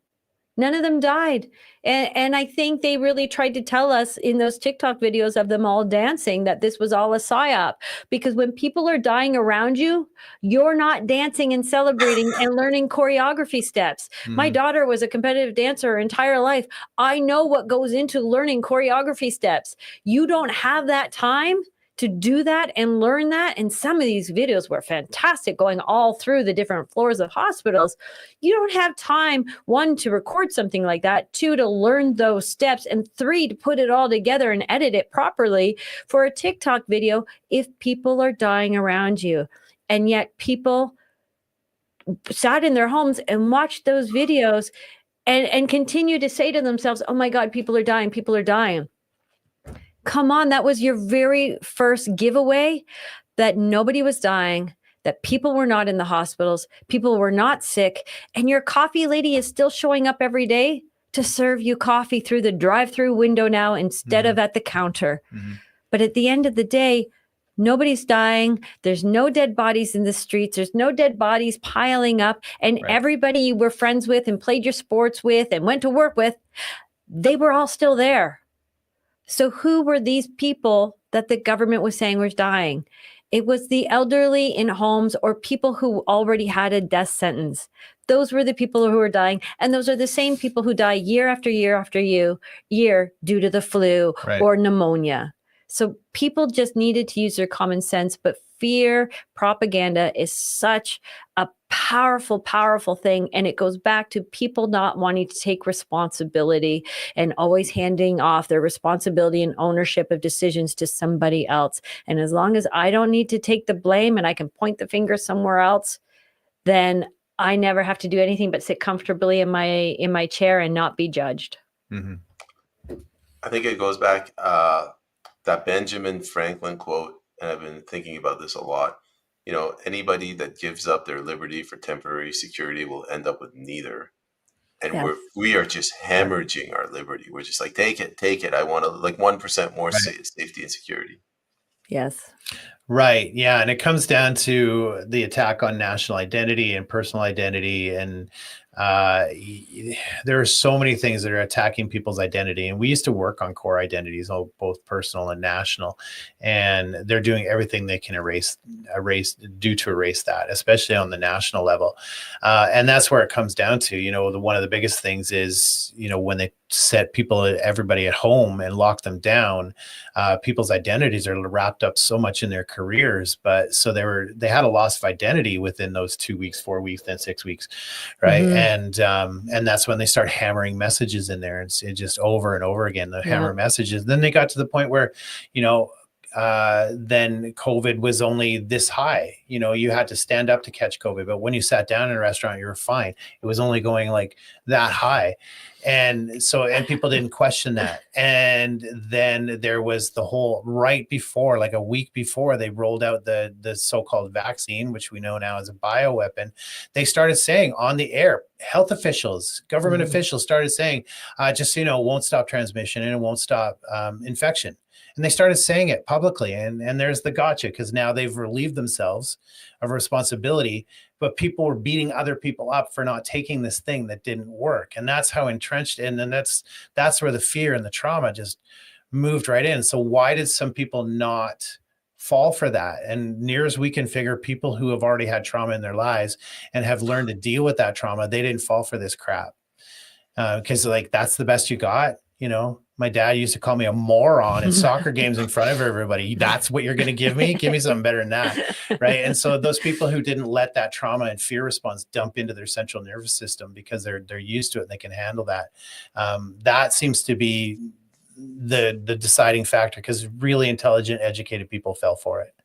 None of them died. And I think they really tried to tell us in those TikTok videos of them all dancing that this was all a PSYOP. Because when people are dying around you, you're not dancing and celebrating and learning choreography steps. My daughter was a competitive dancer her entire life. I know what goes into learning choreography steps. You don't have that time to do that and learn that. And some of these videos were fantastic, going all through the different floors of hospitals. You don't have time, 1, to record something like that, 2, to learn those steps, and 3, to put it all together and edit it properly for a TikTok video if people are dying around you. And yet people sat in their homes and watched those videos and continue to say to themselves, oh my God, people are dying. Come on, that was your very first giveaway that nobody was dying, that people were not in the hospitals, people were not sick, and your coffee lady is still showing up every day to serve you coffee through the drive-through window now instead of at the counter. But at the end of the day, nobody's dying. There's no dead bodies in the streets. There's no dead bodies piling up. And everybody you were friends with and played your sports with and went to work with, they were all still there. So who were these people that the government was saying was dying? It was the elderly in homes or people who already had a death sentence. Those were the people who were dying. And those are the same people who die year after year after year due to the flu or pneumonia. So people just needed to use their common sense, but fear propaganda is such a powerful, powerful thing. And it goes back to people not wanting to take responsibility and always handing off their responsibility and ownership of decisions to somebody else. And as long as I don't need to take the blame and I can point the finger somewhere else, then I never have to do anything but sit comfortably in my chair and not be judged. I think it goes back that Benjamin Franklin quote, and I've been thinking about this a lot. You know, anybody that gives up their liberty for temporary security will end up with neither. And we are just hemorrhaging our liberty. We're just like, take it. I want to like 1% more safety and security. Yes. Right. Yeah. And it comes down to the attack on national identity and personal identity. And there are so many things that are attacking people's identity. And we used to work on core identities, both personal and national. And they're doing everything they can erase that, especially on the national level. And that's where it comes down to, you know, one of the biggest things is, you know, when they set everybody at home and lock them down, people's identities are wrapped up so much in their careers. But so they had a loss of identity within those 2 weeks, 4 weeks, then 6 weeks. Right. And that's when they start hammering messages in there, and it just over and over again, the hammer messages. Then they got to the point where, you know, then COVID was only this high. You know, you had to stand up to catch COVID, but when you sat down in a restaurant, you were fine. It was only going like that high. And people didn't question that. And then there was the whole right before, like a week before they rolled out the so-called vaccine, which we know now is a bioweapon. They started saying on the air, health officials, government officials started saying, just so you know, it won't stop transmission and it won't stop infection. And they started saying it publicly, and there's the gotcha, because now they've relieved themselves of responsibility, but people were beating other people up for not taking this thing that didn't work. And that's how entrenched, and then that's where the fear and the trauma just moved right in. So why did some people not fall for that? And near as we can figure, people who have already had trauma in their lives and have learned to deal with that trauma, they didn't fall for this crap. Because like, that's the best you got, you know. My dad used to call me a moron in soccer games in front of everybody. That's what you're going to give me? Give me something better than that, right? And so those people who didn't let that trauma and fear response dump into their central nervous system because they're used to it and they can handle that. That seems to be the deciding factor, because really intelligent, educated people fell for it,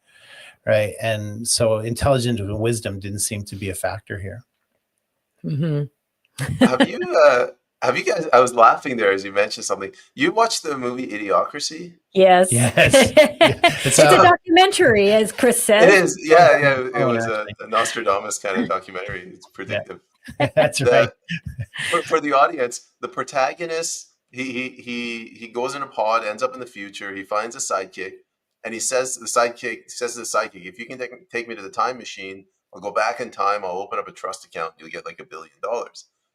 right? And so intelligence and wisdom didn't seem to be a factor here. Have you guys, I was laughing there as you mentioned something. You watched the movie Idiocracy? Yes. It's a documentary, as Cris said. It is. Yeah. It was a Nostradamus kind of documentary. It's predictive. That's right. For the audience, the protagonist, he goes in a pod, ends up in the future. He finds a sidekick, and he says to the sidekick, if you can take me to the time machine, I'll go back in time. I'll open up a trust account. You'll get like $1 billion.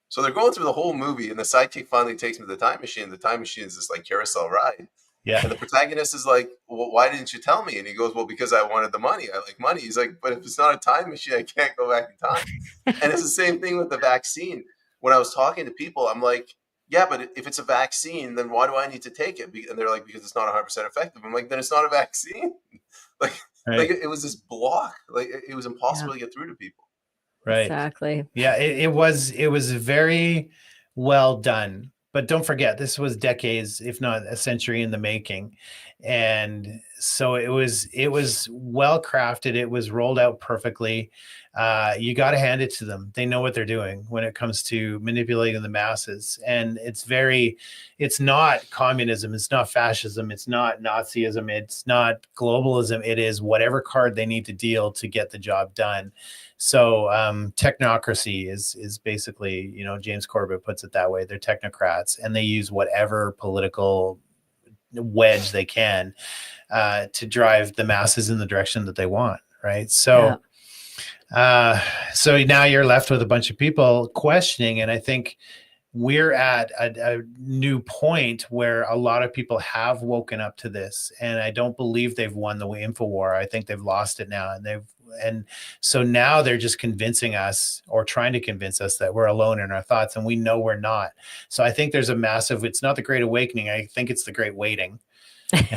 So they're going through the whole movie, and the sidekick finally takes me to the time machine. The time machine is this like carousel ride. Yeah. And the protagonist is like, well, why didn't you tell me? And he goes, well, because I wanted the money. I like money. He's like, but if it's not a time machine, I can't go back in time. And it's the same thing with the vaccine. When I was talking to people, I'm like, yeah, but if it's a vaccine, then why do I need to take it? And they're like, because it's not 100% effective. I'm like, then it's not a vaccine. Like it was this block. Like it was impossible to get through to people. Right. Exactly. Yeah, it was very well done. But don't forget, this was decades, if not a century in the making. And So it was well crafted. It was rolled out perfectly. You got to hand it to them. They know what they're doing when it comes to manipulating the masses. And it's not communism. It's not fascism. It's not Nazism. It's not globalism. It is whatever card they need to deal to get the job done. So technocracy is basically, James Corbett puts it that way. They're technocrats, and they use whatever political wedge they can to drive the masses in the direction that they want. Right. So, so now you're left with a bunch of people questioning. And I think we're at a new point where a lot of people have woken up to this. And I don't believe they've won the info war. I think they've lost it now. And so now they're just convincing us, or trying to convince us, that we're alone in our thoughts, and we know we're not. So I think there's a massive, it's not the Great Awakening. I think it's the Great Waiting.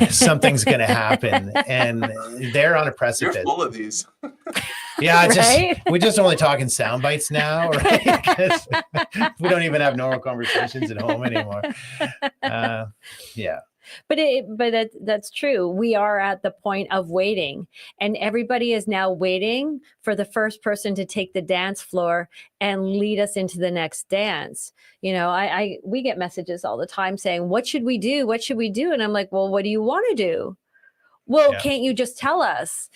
Something's going to happen, and they're on a precipice. You're full of these. Yeah, Right? we're just only talking sound bites now, right? 'Cause we don't even have normal conversations at home anymore. Yeah. But that's true. We are at the point of waiting, and everybody is now waiting for the first person to take the dance floor and lead us into the next dance. We get messages all the time saying, "What should we do? What should we do?" And I'm like, "Well, what do you want to do?" Well, can't you just tell us?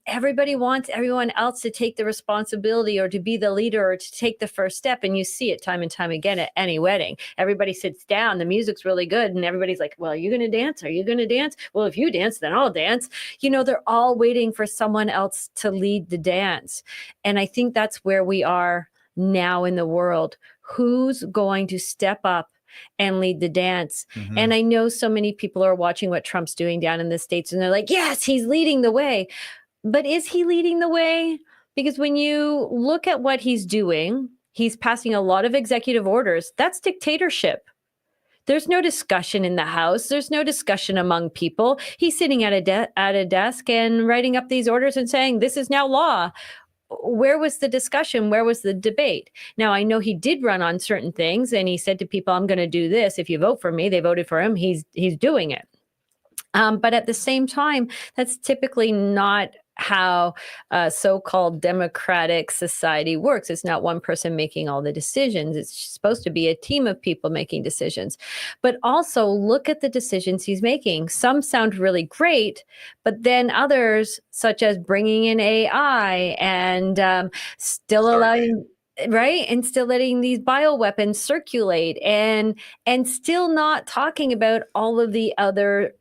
Everybody wants everyone else to take the responsibility, or to be the leader, or to take the first step. And you see it time and time again at any wedding. Everybody sits down, the music's really good, and everybody's like, "Well, are you going to dance? Are you going to dance? Well, if you dance, then I'll dance." They're all waiting for someone else to lead the dance. And I think that's where we are now in the world. Who's going to step up and lead the dance? Mm-hmm. And I know so many people are watching what Trump's doing down in the States, and they're like, yes, he's leading the way. But is he leading the way? Because when you look at what he's doing, he's passing a lot of executive orders. That's dictatorship. There's no discussion in the House. There's no discussion among people. He's sitting at a desk and writing up these orders and saying, this is now law. Where was the discussion? Where was the debate? Now, I know he did run on certain things, and he said to people, "I'm going to do this. If you vote for me," they voted for him. He's doing it. But at the same time, that's typically not how so-called democratic society works. It's not one person making all the decisions. It's supposed to be a team of people making decisions. But also look at the decisions he's making. Some sound really great, but then others, such as bringing in AI and still allowing... Right. And still letting these bioweapons circulate, and still not talking about all of the other,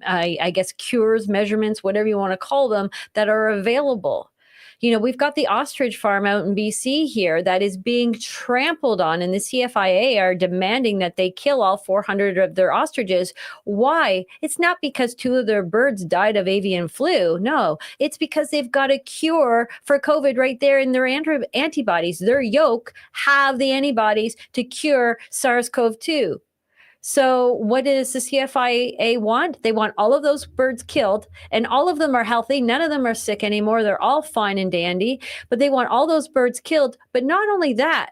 I guess, cures, measurements, whatever you want to call them, that are available. We've got the ostrich farm out in BC here that is being trampled on, and the CFIA are demanding that they kill all 400 of their ostriches. Why? It's not because 2 of their birds died of avian flu. No, it's because they've got a cure for COVID right there in their antibodies. Their yolk have the antibodies to cure SARS-CoV-2. So what does the CFIA want? They want all of those birds killed, and all of them are healthy. None of them are sick anymore. They're all fine and dandy, but they want all those birds killed. But not only that,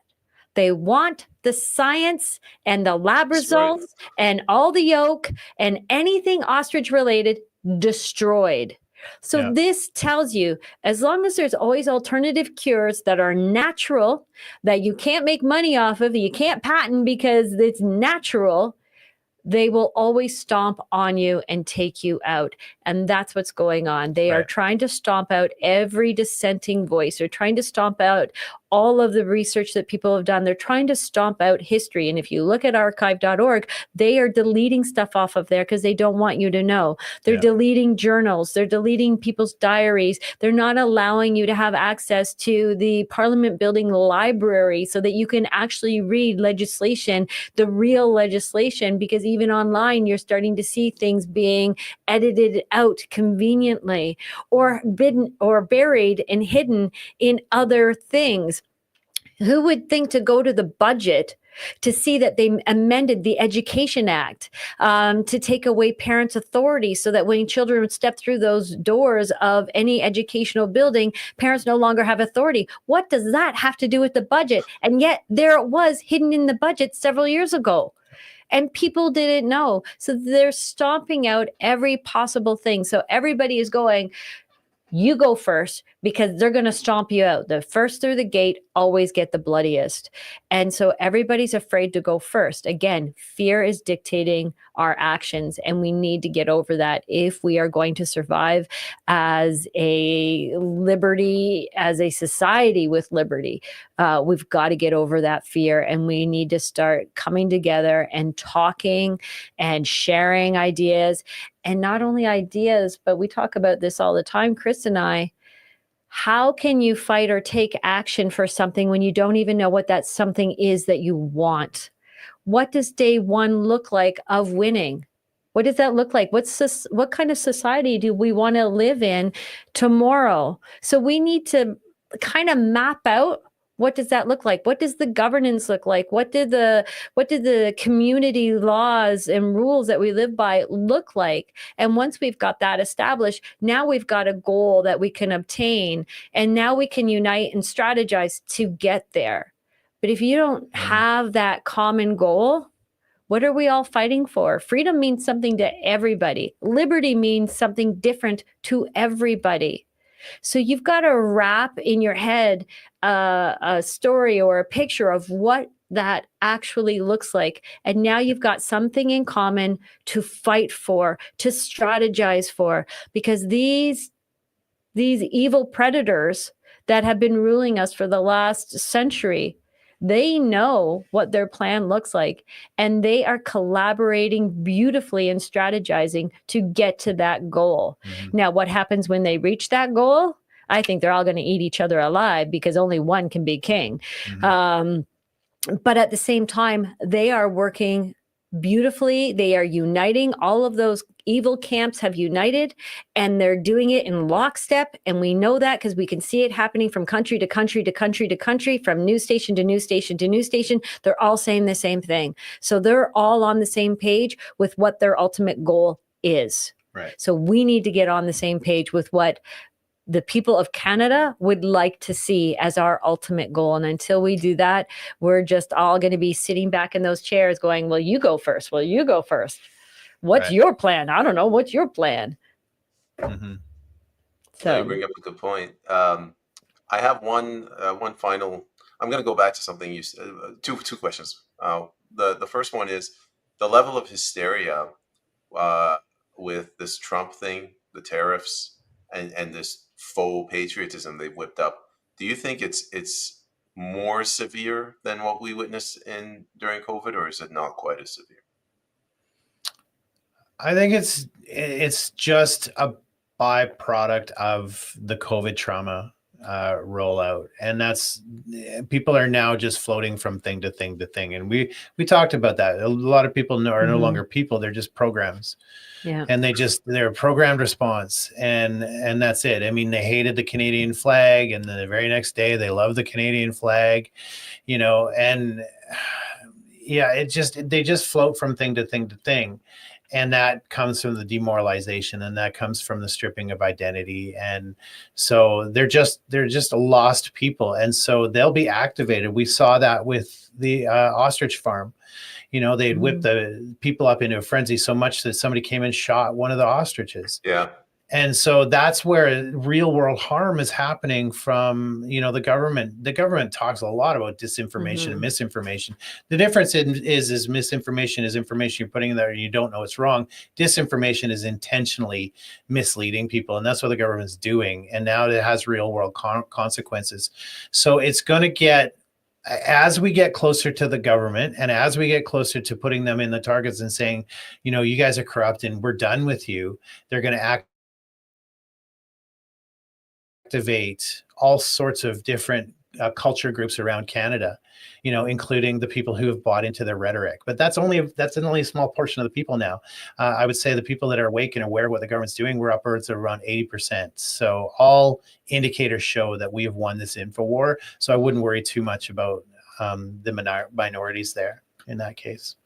they want the science and the lab results and all the yolk and anything ostrich related destroyed. So this tells you, as long as there's always alternative cures that are natural, that you can't make money off of, you can't patent because it's natural, they will always stomp on you and take you out. And that's what's going on. They are trying to stomp out every dissenting voice. They're trying to stomp out all of the research that people have done. They're trying to stomp out history. And if you look at archive.org, they are deleting stuff off of there because they don't want you to know. They're deleting journals. They're deleting people's diaries. They're not allowing you to have access to the Parliament building library so that you can actually read legislation, the real legislation, because even online, you're starting to see things being edited out conveniently or buried and hidden in other things. Who would think to go to the budget to see that they amended the Education Act to take away parents' authority so that when children would step through those doors of any educational building, parents no longer have authority? What does that have to do with the budget? And yet there it was hidden in the budget several years ago. and people didn't know. So they're stomping out every possible thing. So everybody is going, you go first, because they're going to stomp you out. The first through the gate always get the bloodiest. And so everybody's afraid to go first. Again, fear is dictating our actions, and we need to get over that if we are going to survive as a liberty, as a society with liberty. We've got to get over that fear, and we need to start coming together and talking and sharing ideas. And not only ideas, but we talk about this all the time, Cris and I. How can you fight or take action for something when you don't even know what that something is that you want? What does day one look like of winning? What does that look like? What kind of society do we want to live in tomorrow? So we need to kind of map out, what does that look like? What does the governance look like? What did the community laws and rules that we live by look like? And once we've got that established, now we've got a goal that we can obtain, and now we can unite and strategize to get there. But if you don't have that common goal, what are we all fighting for? Freedom means something to everybody. Liberty means something different to everybody. So you've got to wrap in your head a story or a picture of what that actually looks like. And now you've got something in common to fight for, to strategize for, because these evil predators that have been ruling us for the last century, they know what their plan looks like, and they are collaborating beautifully and strategizing to get to that goal. Mm-hmm. Now, what happens when they reach that goal? I think they're all going to eat each other alive, because only one can be king. Mm-hmm. But at the same time, they are working beautifully. They are uniting. All of those evil camps have united, and they're doing it in lockstep. And we know that because we can see it happening from country to country to country to country, from news station to news station to news station. They're all saying the same thing. So they're all on the same page with what their ultimate goal is. Right. So we need to get on the same page with what the people of Canada would like to see as our ultimate goal. And until we do that, we're just all going to be sitting back in those chairs going, well, you go first. Well, you go first. What's your plan? I don't know. What's your plan? Mm-hmm. So you bring up a good point. I have one final. I'm going to go back to something you said. Two questions. The first one is the level of hysteria with this Trump thing, the tariffs, and this faux patriotism they've whipped up. Do you think it's more severe than what we witnessed during COVID, or is it not quite as severe? I think it's just a byproduct of the COVID trauma rollout, and that's, people are now just floating from thing to thing to thing. And we talked about that. A lot of people are no longer people; they're just programs. Yeah. And they're a programmed response, and that's it. I mean, they hated the Canadian flag, and then the very next day they love the Canadian flag, and yeah, they just float from thing to thing to thing. And that comes from the demoralization, and that comes from the stripping of identity. And so they're just lost people. And so they'll be activated. We saw that with the ostrich farm. They'd whip the people up into a frenzy so much that somebody came and shot one of the ostriches. Yeah. And so that's where real world harm is happening from, the government. The government talks a lot about disinformation and misinformation. The difference is misinformation is information you're putting in there and you don't know it's wrong. Disinformation is intentionally misleading people, and that's what the government's doing. And now it has real world consequences. So it's going to get, as we get closer to the government, and as we get closer to putting them in the targets and saying, you guys are corrupt and we're done with you, they're going to activate all sorts of different culture groups around Canada, including the people who have bought into their rhetoric. But that's only a small portion of the people now. I would say the people that are awake and aware of what the government's doing, we're upwards of around 80%. So all indicators show that we have won this info war. So I wouldn't worry too much about the minorities there in that case.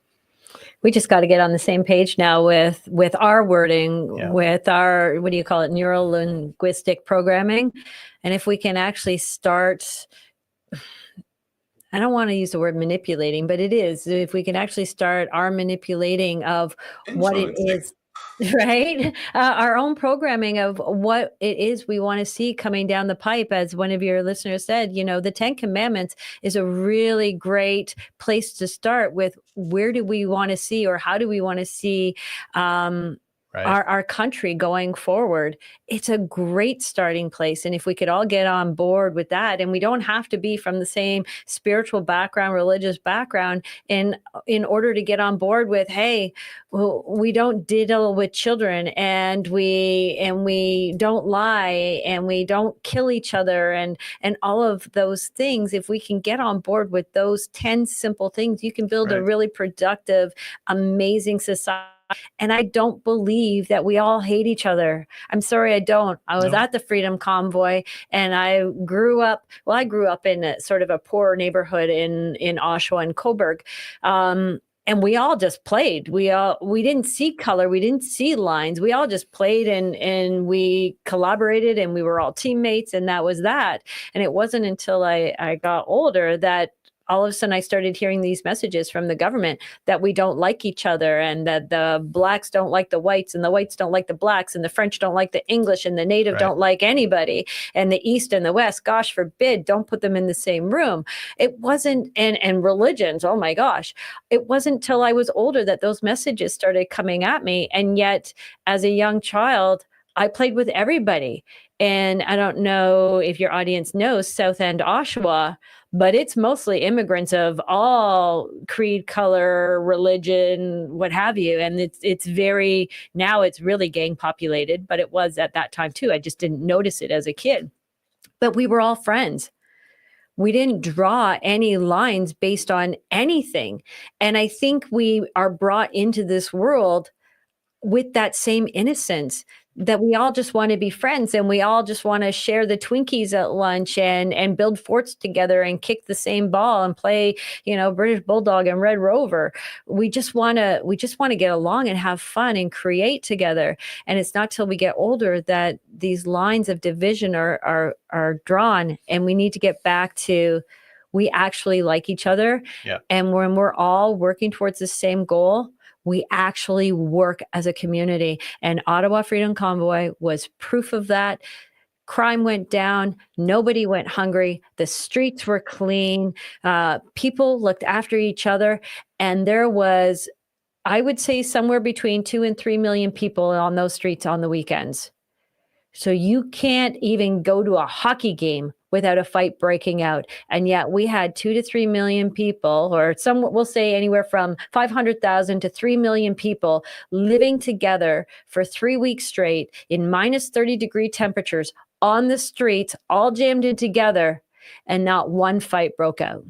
We just got to get on the same page now with our wording, with our, what do you call it, neural linguistic programming. And if we can actually start I don't want to use the word manipulating, but it is. If we can actually start our manipulating of what it Influencing. is, right? Our own programming of what it is we want to see coming down the pipe. As one of your listeners said, the 10 Commandments is a really great place to start with. Where do we want to see, or how do we want to see our country going forward? It's a great starting place. And if we could all get on board with that, and we don't have to be from the same spiritual background, religious background, in order to get on board with, hey, we don't diddle with children, and we don't lie, and we don't kill each other, and all of those things. If we can get on board with those 10 simple things, you can build a really productive, amazing society. And I don't believe that we all hate each other. I'm sorry, I don't. I was at the Freedom Convoy, and I grew up in a sort of a poor neighborhood in Oshawa and Coburg. And we all just played. We didn't see color. We didn't see lines. We all just played, and we collaborated, and we were all teammates, and that was that. And it wasn't until I got older that all of a sudden I started hearing these messages from the government that we don't like each other, and that the blacks don't like the whites, and the whites don't like the blacks, and the French don't like the English, and the native don't like anybody, and the East and the West, gosh forbid, don't put them in the same room. It wasn't, and religions, oh my gosh, it wasn't till I was older that those messages started coming at me. And yet, as a young child, I played with everybody. And I don't know if your audience knows South End, Oshawa, but it's mostly immigrants of all creed, color, religion, what have you. And it's really gang populated, but it was at that time too. I just didn't notice it as a kid. But we were all friends. We didn't draw any lines based on anything. And I think we are brought into this world with that same innocence, that we all just want to be friends, and we all just want to share the Twinkies at lunch, and build forts together, and kick the same ball, and play, British Bulldog and Red Rover. We just want to get along and have fun and create together. And it's not till we get older that these lines of division are drawn, and we need to get back to, we actually like each other. Yeah. And when we're all working towards the same goal, we actually work as a community. And Ottawa Freedom Convoy was proof of that. Crime went down. Nobody went hungry. The streets were clean. People looked after each other. And there was, I would say, somewhere between 2 and 3 million people on those streets on the weekends. So you can't even go to a hockey game without a fight breaking out. And yet we had 2 to 3 million people, or some will say anywhere from 500,000 to 3 million people, living together for 3 weeks straight in minus 30-degree temperatures on the streets, all jammed in together, and not one fight broke out.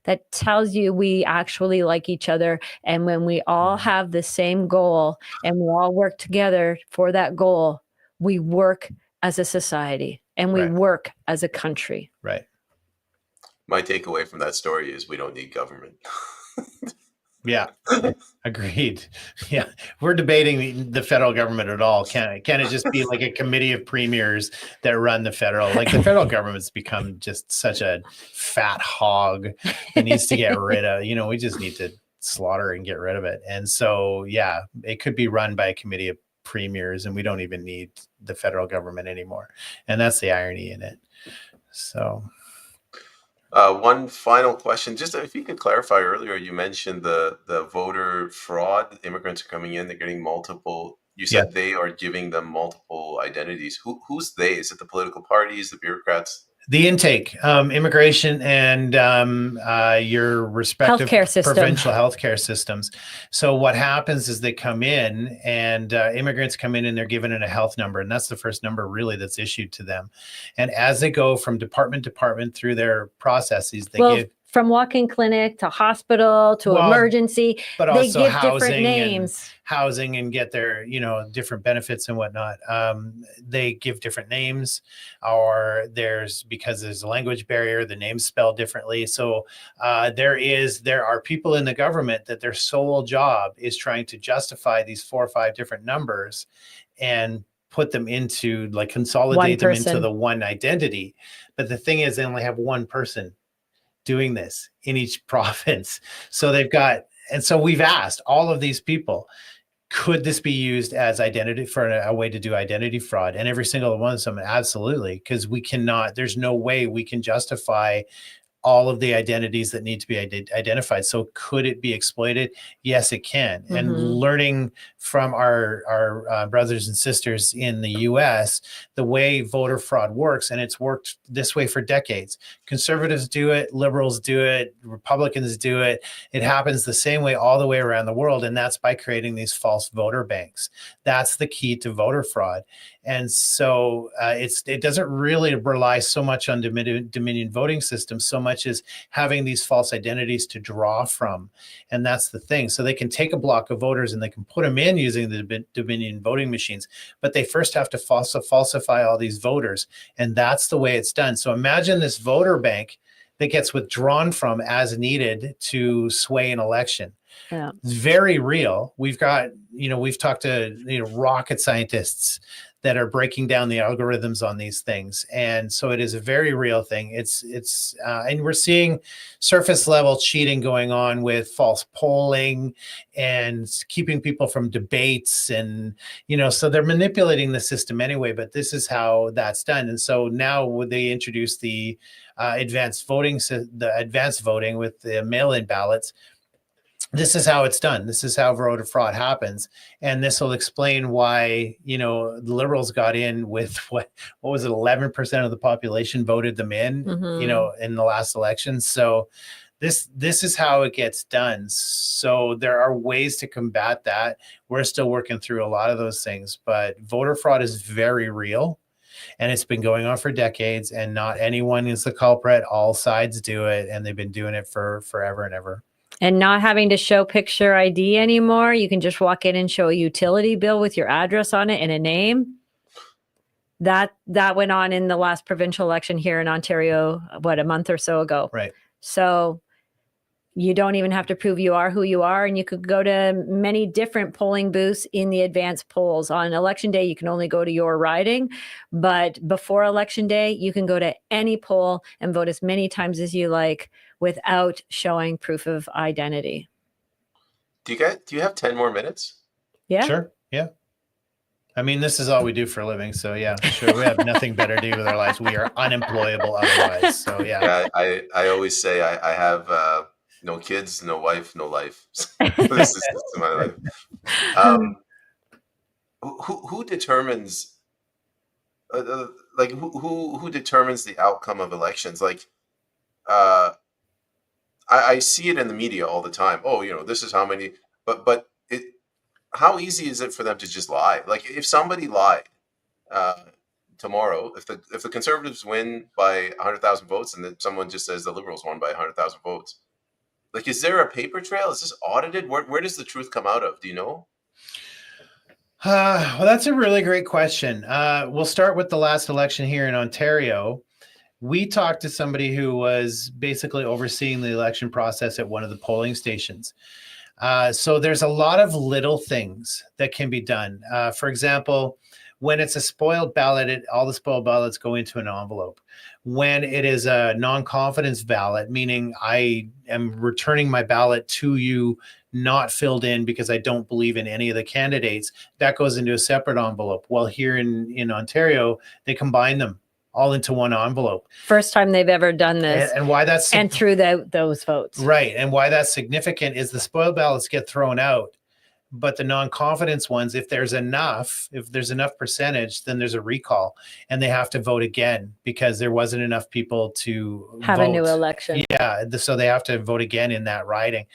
That tells you we actually like each other. And when we all have the same goal, and we all work together for that goal, we work as a society, and we work as a country. Right. My takeaway from that story is we don't need government. Yeah, agreed. Yeah, we're debating the federal government at all. Can it just be like a committee of premiers that run the federal? Like, the federal government's become just such a fat hog. It needs to get rid of. We just need to slaughter and get rid of it. And so, yeah, it could be run by a committee of premiers, and we don't even need the federal government anymore. And that's the irony in it. So. One final question, just if you could clarify, earlier you mentioned the voter fraud. Immigrants are coming in, they're getting multiple. You said they are giving them multiple identities. Who's they? Is it the political parties, the bureaucrats? The intake, immigration, and your respective provincial healthcare systems. So what happens is they come in, and immigrants come in, and they're given a health number, and that's the first number really that's issued to them. And as they go from department to department through their processes, they give from walk-in clinic to hospital to emergency, but they also give housing different names. Housing and get their, different benefits and whatnot. They give different names, or because there's a language barrier, the names spelled differently. So there are people in the government that their sole job is trying to justify these 4 or 5 different numbers and put them into, consolidate them into the one identity. But the thing is, they only have one person doing this in each province. So they've got, and so we've asked all of these people, could this be used as identity for a way to do identity fraud? And every single one of them, absolutely, because we cannot, there's no way we can justify all of the identities that need to be identified. So could it be exploited? Yes, it can. Mm-hmm. And learning from our brothers and sisters in the US, the way voter fraud works, and it's worked this way for decades. Conservatives do it, liberals do it, Republicans do it. It happens the same way all the way around the world. And that's by creating these false voter banks. That's the key to voter fraud. And so it doesn't really rely so much on Dominion voting systems, so much as having these false identities to draw from. And that's the thing. So they can take a block of voters and they can put them in using the Dominion voting machines, but they first have to falsify all these voters. And that's the way it's done. So imagine this voter bank that gets withdrawn from as needed to sway an election. Yeah. It's very real. We've got, we've talked to, rocket scientists that are breaking down the algorithms on these things. And so it is a very real thing. And we're seeing surface level cheating going on with false polling and keeping people from debates. And, so they're manipulating the system anyway, but this is how that's done. And so now they introduce the advanced voting with the mail-in ballots. This is how it's done. This is how voter fraud happens. And this will explain why, the liberals got in with what was it? 11% of the population voted them in, in the last election. So this is how it gets done. So there are ways to combat that. We're still working through a lot of those things, but voter fraud is very real. And it's been going on for decades, and not anyone is the culprit. All sides do it, and they've been doing it for forever and ever. And not having to show picture ID anymore. You can just walk in and show a utility bill with your address on it and a name. That went on in the last provincial election here in Ontario, a month or so ago. Right. So you don't even have to prove you are who you are. And you could go to many different polling booths in the advanced polls. On election day, you can only go to your riding. But before election day, you can go to any poll and vote as many times as you like without showing proof of identity. Do you have 10 more minutes? Yeah. Sure. Yeah. I mean, this is all we do for a living. So yeah, sure. We have nothing better to do with our lives. We are unemployable otherwise. So yeah. I always say I have no kids, no wife, no life. This is my life. Who determines who determines the outcome of elections? I see it in the media all the time. Oh, this is how many, but how easy is it for them to just lie? Like if somebody lied tomorrow, if the Conservatives win by 100,000 votes and then someone just says the Liberals won by 100,000 votes, like, is there a paper trail? Is this audited? Where does the truth come out of? Do you know? Well, that's a really great question. We'll start with the last election here in Ontario. We talked to somebody who was basically overseeing the election process at one of the polling stations. So there's a lot of little things that can be done. For example, when it's a spoiled ballot, all the spoiled ballots go into an envelope. When it is a non-confidence ballot, meaning I am returning my ballot to you not filled in because I don't believe in any of the candidates, that goes into a separate envelope. Well, here in Ontario, they combine them all into one envelope. First time they've ever done this. And why that's... And through those votes. Right. And why that's significant is the spoiled ballots get thrown out, but the non-confidence ones, if there's enough percentage, then there's a recall and they have to vote again because there wasn't enough people to have vote. A new election. Yeah. So they have to vote again in that riding.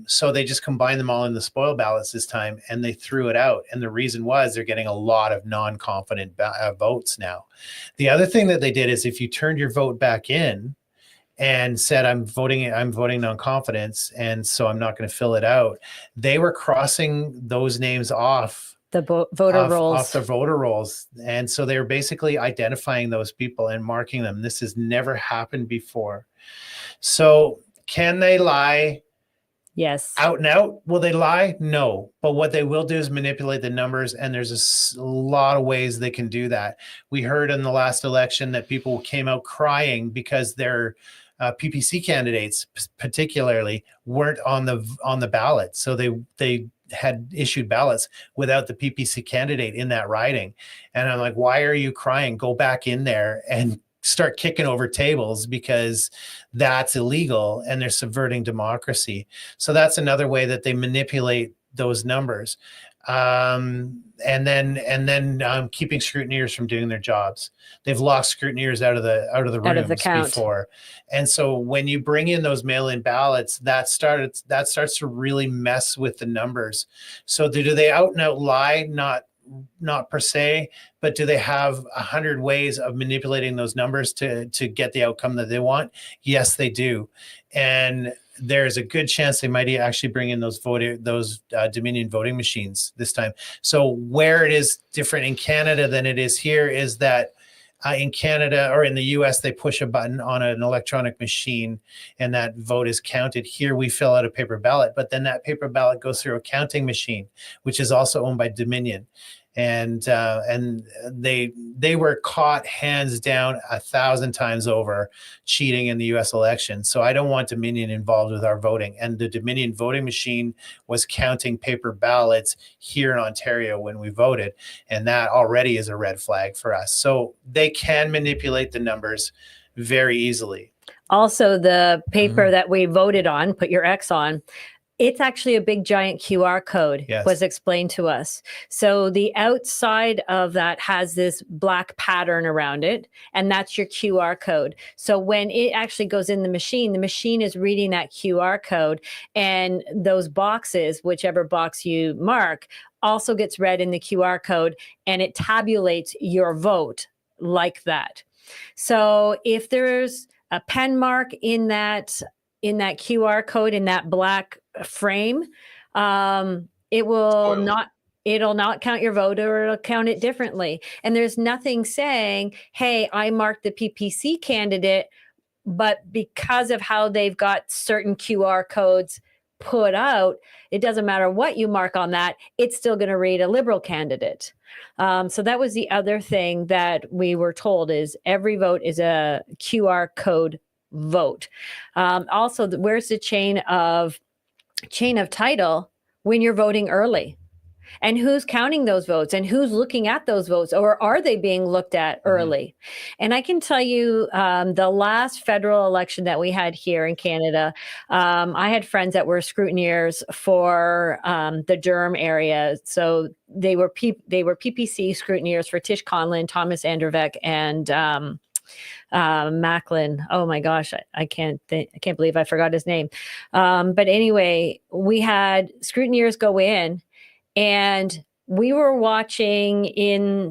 So they just combined them all in the spoil ballots this time and they threw it out. And the reason was they're getting a lot of non-confident votes now. The other thing that they did is if you turned your vote back in and said, I'm voting non-confidence, and so I'm not going to fill it out, they were crossing those names off the voter rolls. Off the voter rolls. And so they were basically identifying those people and marking them. This has never happened before. So can they lie? Yes. Out and out? Will they lie? No. But what they will do is manipulate the numbers, and there's a lot of ways they can do that. We heard in the last election that people came out crying because their PPC candidates particularly weren't on the ballot. So they had issued ballots without the PPC candidate in that riding. And I'm like, why are you crying? Go back in there and start kicking over tables, because that's illegal and they're subverting democracy. So that's another way that they manipulate those numbers. And then keeping scrutineers from doing their jobs. They've locked scrutineers out of the rooms before. And so when you bring in those mail-in ballots, that starts to really mess with the numbers. So do they out and out lie? Not per se, but do they have 100 ways of manipulating those numbers to get the outcome that they want? Yes, they do. And there's a good chance they might actually bring in those Dominion voting machines this time. So where it is different in Canada than it is here is that in Canada or in the US, they push a button on an electronic machine and that vote is counted. Here we fill out a paper ballot, but then that paper ballot goes through a counting machine, which is also owned by Dominion. And they were caught hands down 1,000 times over cheating in the U.S. election. So I don't want Dominion involved with our voting. And the Dominion voting machine was counting paper ballots here in Ontario when we voted, and that already is a red flag for us. So they can manipulate the numbers very easily. Also, the paper that we voted on, put your X on, it's actually a big giant QR code, was explained to us. So the outside of that has this black pattern around it, and that's your QR code. So when it actually goes in the machine is reading that QR code, and those boxes, whichever box you mark, also gets read in the QR code, and it tabulates your vote like that. So if there's a pen mark in that QR code, in that black frame, it will not, it'll not count your vote, or it'll count it differently. And there's nothing saying, hey, I marked the PPC candidate, but because of how they've got certain QR codes put out, it doesn't matter what you mark on that, it's still going to read a Liberal candidate. So that was the other thing that we were told, is every vote is a QR code vote. Also, where's the chain of title when you're voting early? And who's counting those votes, and who's looking at those votes, or are they being looked at early? And I can tell you, the last federal election that we had here in Canada, I had friends that were scrutineers for the Durham area. So they were PPC scrutineers for Tish Conlon, Thomas Andervec, and Macklin. Oh my gosh, I can't believe I forgot his name. But anyway, we had scrutineers go in, and we were watching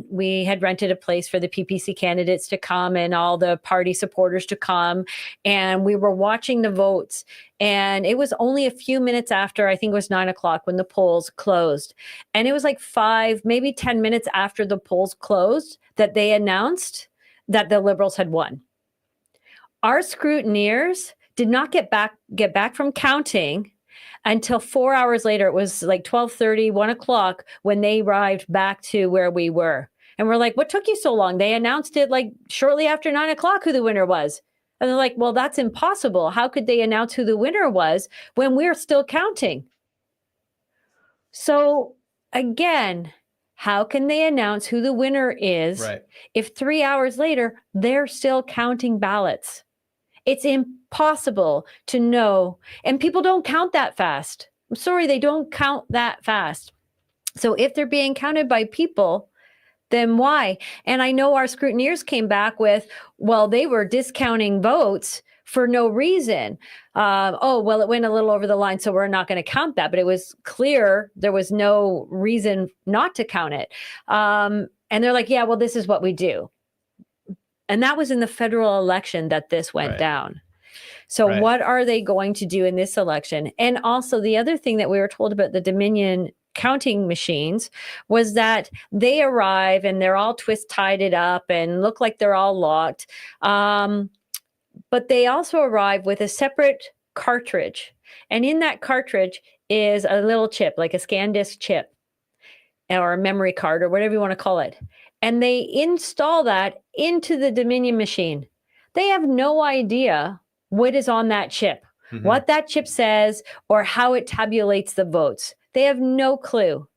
we had rented a place for the PPC candidates to come and all the party supporters to come. And we were watching the votes. And it was only a few minutes after, I think it was 9:00, when the polls closed. And it was like 5, maybe 10 minutes after the polls closed that they announced that the Liberals had won. Our scrutineers did not get back from counting until 4 hours later. It was like 12:30, 1:00 when they arrived back to where we were. And we're like, what took you so long? They announced it like shortly after 9:00 who the winner was. And they're like, well, that's impossible. How could they announce who the winner was when we're still counting? So again, how can they announce who the winner is if 3 hours later they're still counting ballots? It's impossible to know. And people don't count that fast. I'm sorry, they don't count that fast. So if they're being counted by people, then why? And I know our scrutineers came back with, well, they were discounting votes for no reason. Oh, well, it went a little over the line, so we're not going to count that. But it was clear there was no reason not to count it. And they're like, yeah, well, this is what we do. And that was in the federal election that this went down. So what are they going to do in this election? And also the other thing that we were told about the Dominion counting machines was that they arrive and they're all twist-tied up and look like they're all locked. But they also arrive with a separate cartridge. And in that cartridge is a little chip, like a ScanDisk chip or a memory card or whatever you want to call it. And they install that into the Dominion machine. They have no idea what is on that chip, Mhm. what that chip says, or how it tabulates the votes. They have no clue.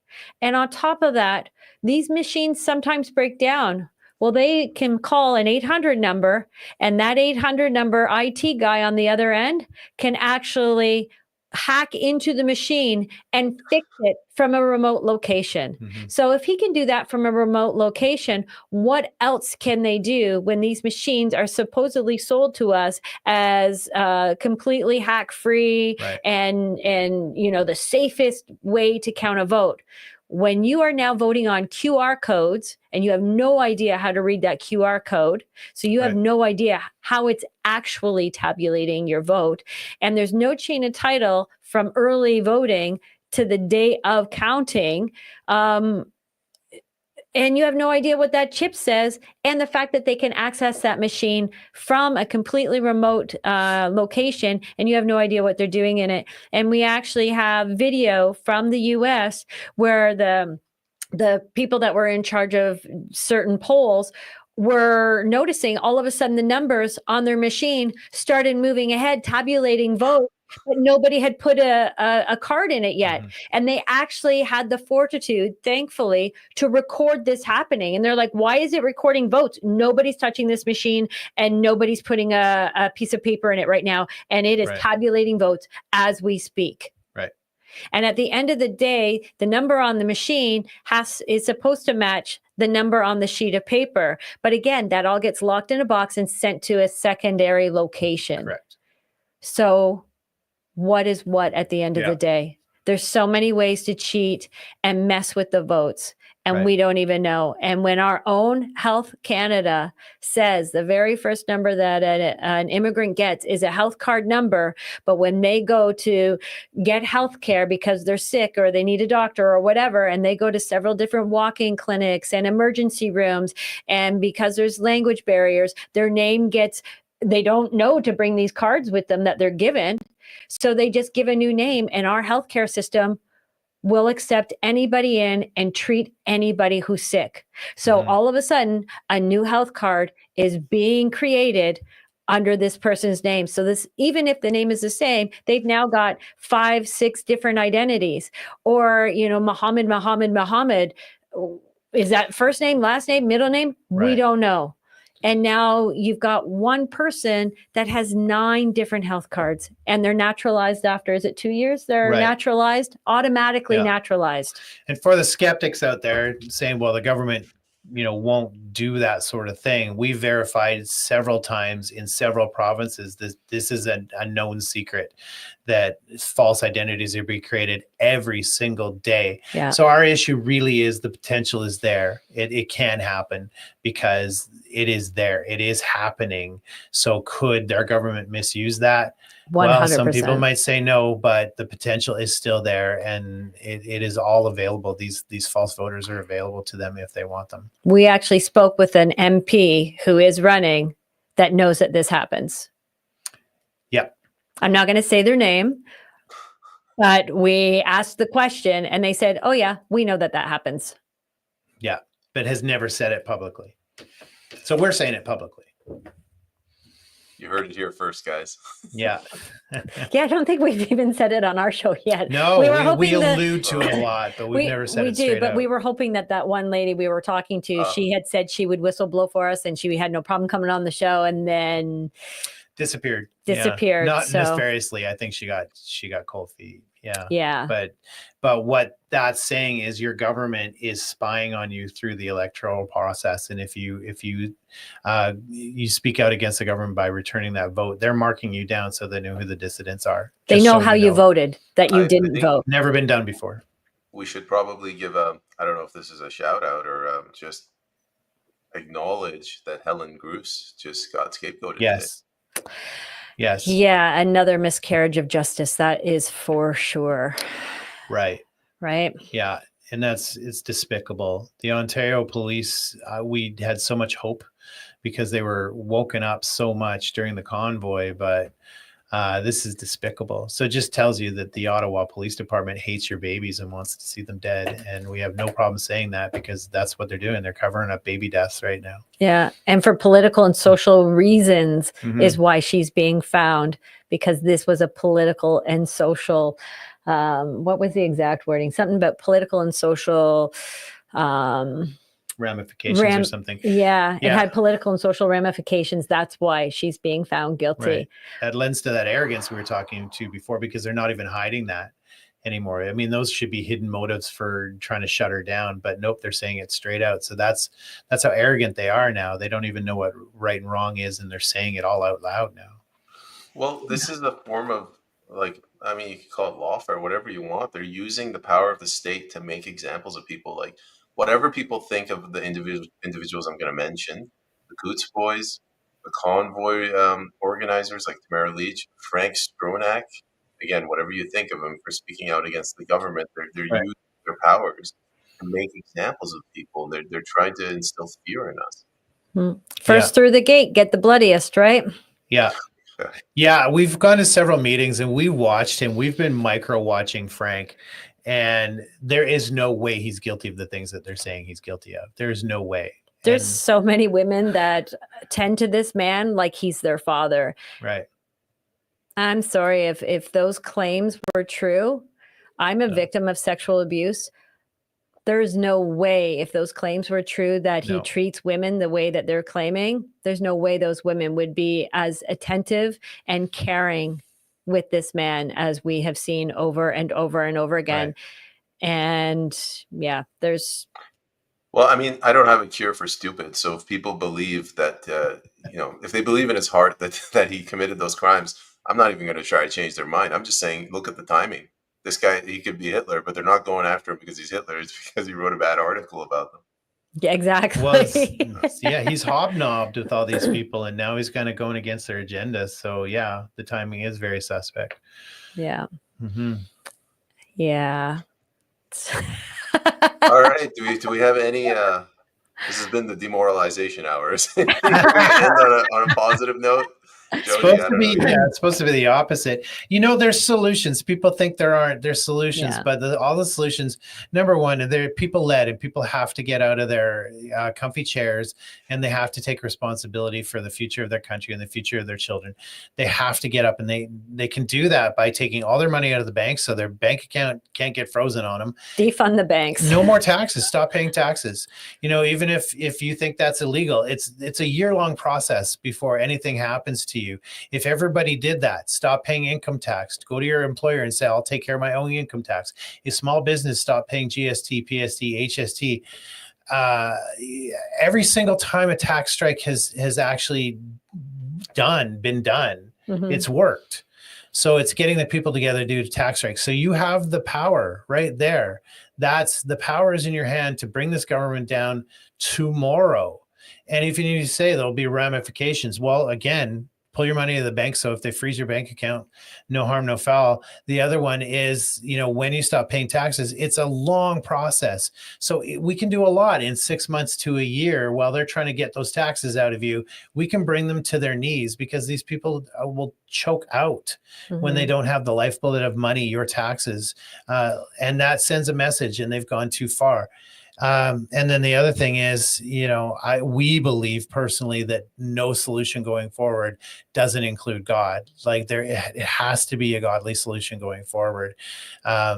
And on top of that, these machines sometimes break down. Well, they can call an 800 number, and that 800 number IT guy on the other end can actually hack into the machine and fix it from a remote location. Mhm. So if he can do that from a remote location, what else can they do when these machines are supposedly sold to us as completely hack free Right. and the safest way to count a vote? When you are now voting on QR codes and you have no idea how to read that QR code, so you have Right. no idea how it's actually tabulating your vote, and there's no chain of title from early voting to the day of counting, and you have no idea what that chip says, and the fact that they can access that machine from a completely remote location, and you have no idea what they're doing in it. And we actually have video from the US where the people that were in charge of certain polls were noticing all of a sudden the numbers on their machine started moving ahead, tabulating votes, but nobody had put a card in it yet. Mhm. And they actually had the fortitude, thankfully, to record this happening. And they're like, why is it recording votes? Nobody's touching this machine and nobody's putting a piece of paper in it right now. And it is Right. tabulating votes as we speak. Right. And at the end of the day, the number on the machine is supposed to match the number on the sheet of paper. But again, that all gets locked in a box and sent to a secondary location. Correct. So what is what at the end of Yeah. the day? There's so many ways to cheat and mess with the votes, and Right. we don't even know. And when our own Health Canada says the very first number that an immigrant gets is a health card number, but when they go to get health care because they're sick or they need a doctor or whatever, and they go to several different walk-in clinics and emergency rooms, and because there's language barriers, their name gets, they don't know to bring these cards with them that they're given. So they just give a new name, and our healthcare system will accept anybody in and treat anybody who's sick. So Mhm. all of a sudden, a new health card is being created under this person's name. So this, even if the name is the same, they've now got 5, 6 different identities. Or, Muhammad. Is that first name, last name, middle name? We Right. don't know. And now you've got one person that has 9 different health cards, and they're naturalized after, is it 2 years? They're Right. naturalized, automatically Yeah. naturalized. And for the skeptics out there saying, well, the government, won't do that sort of thing. We verified several times in several provinces this is a known secret that false identities are being created every single day. Yeah. So our issue really is the potential is there. It can happen because it is there. It is happening. So could our government misuse that? 100%. Well, some people might say no, but the potential is still there, and it is all available. These false voters are available to them if they want them. We actually spoke with an MP who is running that knows that this happens. Yep. I'm not going to say their name, but we asked the question and they said, oh yeah, we know that happens. Yeah, but has never said it publicly. So we're saying it publicly. You heard it here first, guys. Yeah. Yeah, I don't think we've even said it on our show yet. No, we were hoping we that- allude to it a lot, but we've never said we it do, straight but out. we were hoping that one lady we were talking to, she had said she would whistleblow for us, and she had no problem coming on the show, and then disappeared. disappeared. Not so nefariously. I think she got cold feet. Yeah. yeah, But what that's saying is your government is spying on you through the electoral process, and if you speak out against the government by returning that vote, they're marking you down so they know who the dissidents are. they Just know so how you voted, that you I didn't think- vote. Never been done before. We should probably give I don't know if this is a shout out or just acknowledge that Helen Gruss just got scapegoated. Yes. Yes. Yeah, another miscarriage of justice. That is for sure. Right. Right. Yeah. And it's despicable. The Ontario police, we had so much hope because they were woken up so much during the convoy, but This is despicable. So it just tells you that the Ottawa Police Department hates your babies and wants to see them dead. And we have no problem saying that because that's what they're doing. They're covering up baby deaths right now. Yeah. And for political and social reasons Mhm. is why she's being found, because this was a political and social, what was the exact wording? Something about political and social, Ramifications or something. Yeah, it Yeah. had political and social ramifications. That's why she's being found guilty. Right. That lends to that arrogance we were talking to before, because they're not even hiding that anymore. I mean, those should be hidden motives for trying to shut her down, but nope, they're saying it straight out. So that's how arrogant they are now. They don't even know what right and wrong is, and they're saying it all out loud now. Well, this is the form of, like, I mean, you could call it lawfare, whatever you want. They're using the power of the state to make examples of people. Like, whatever people think of the individuals I'm going to mention, the Coots boys, the convoy organizers like Tamara Leach, Frank Stronach. Again, whatever you think of them for speaking out against the government, they're Right. using their powers to make examples of people. They're trying to instill fear in us. First through the gate, get the bloodiest, right? Yeah. Yeah, we've gone to several meetings and we watched him. We've been micro watching Frank, and there is no way he's guilty of the things that they're saying he's guilty of. There's no way. There's so many women that tend to this man like he's their father. Right. I'm sorry if those claims were true. I'm a victim of sexual abuse. There's no way, if those claims were true, that he treats women the way that they're claiming. There's no way those women would be as attentive and caring with this man as we have seen over and over and over again. Right. And yeah, there's. Well, I mean, I don't have a cure for stupid. So if people believe that, if they believe in his heart that he committed those crimes, I'm not even going to try to change their mind. I'm just saying, look at the timing. This guy, he could be Hitler, but they're not going after him because he's Hitler. It's because he wrote a bad article about them. Yeah, exactly. Well, yeah, he's hobnobbed with all these people, and now he's kind of going against their agenda. So yeah, the timing is very suspect. Yeah. Mm-hmm. Yeah. All right. Do we have any? This has been the demoralization hours. End on a positive note. Jody, it's supposed to be the opposite. There's solutions. People think there's solutions, but all the solutions, number one, they're people led, and people have to get out of their comfy chairs, and they have to take responsibility for the future of their country and the future of their children. They have to get up, and they can do that by taking all their money out of the bank so their bank account can't get frozen on them. Defund the banks. No more taxes. Stop paying taxes. Even if you think that's illegal, it's a year-long process before anything happens to you. If everybody did that, stop paying income tax, go to your employer and say, I'll take care of my own income tax. If small business stop paying GST, PST, HST, every single time a tax strike has actually been done, it's worked. So it's getting the people together to do tax strikes. So you have the power right there. That's the power is in your hand to bring this government down tomorrow. And if you need to say there'll be ramifications, well, again, pull your money out of the bank. So if they freeze your bank account, no harm, no foul. The other one is, when you stop paying taxes, it's a long process. So we can do a lot in 6 months to a year while they're trying to get those taxes out of you. We can bring them to their knees because these people will choke out when they don't have the lifeblood of money, your taxes. And that sends a message, and they've gone too far. And then the other thing is, we believe personally that no solution going forward doesn't include God. Like it has to be a godly solution going forward,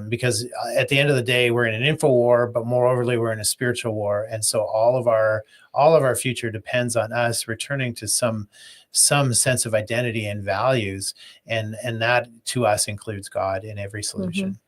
because at the end of the day, we're in an info war, but moreoverly, we're in a spiritual war, and so all of our future depends on us returning to some sense of identity and values, and that to us includes God in every solution.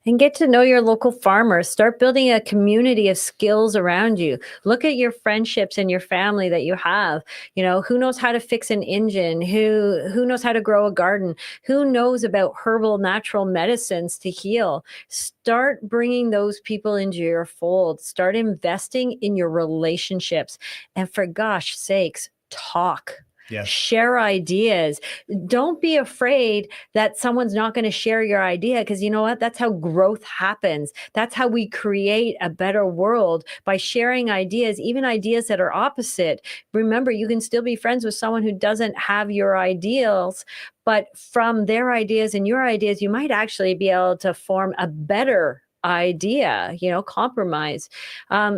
And get to know your local farmers. Start building a community of skills around you. Look at your friendships and your family that you have. Who knows how to fix an engine? Who knows how to grow a garden? Who knows about herbal natural medicines to heal? Start bringing those people into your fold. Start investing in your relationships. And for gosh sakes, talk. Yeah. Share ideas. Don't be afraid that someone's not going to share your idea, because you know what? That's how growth happens. That's how we create a better world, by sharing ideas, even ideas that are opposite. Remember, you can still be friends with someone who doesn't have your ideals, but from their ideas and your ideas, you might actually be able to form a better idea, compromise.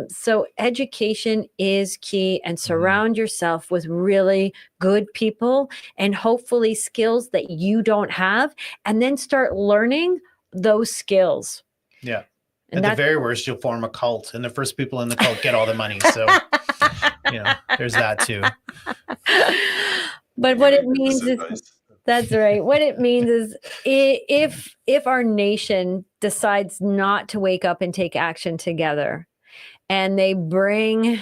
So education is key, and surround yourself with really good people and hopefully skills that you don't have, and then start learning those skills. Yeah. And At the very worst, you'll form a cult, and the first people in the cult get all the money. So, there's that too. But what it means is, that's right. What it means is, if our nation decides not to wake up and take action together, and they bring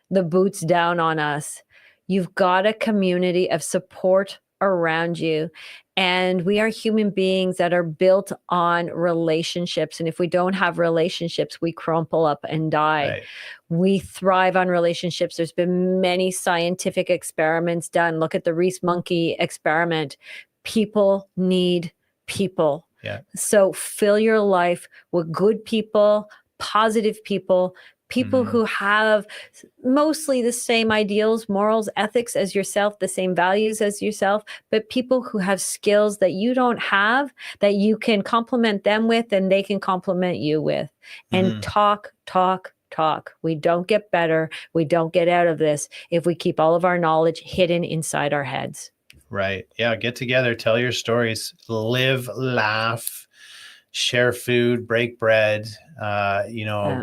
the boots down on us, you've got a community of support around you. And we are human beings that are built on relationships. And if we don't have relationships, we crumple up and die. Right. We thrive on relationships. There's been many scientific experiments done. Look at the Reese monkey experiment. People need people. Yeah. So fill your life with good people, positive people, people who have mostly the same ideals, morals, ethics as yourself, the same values as yourself, but people who have skills that you don't have, that you can complement them with and they can complement you with. And talk. We don't get better. We don't get out of this if we keep all of our knowledge hidden inside our heads. Right. Yeah. Get together, tell your stories, live, laugh, share food, break bread.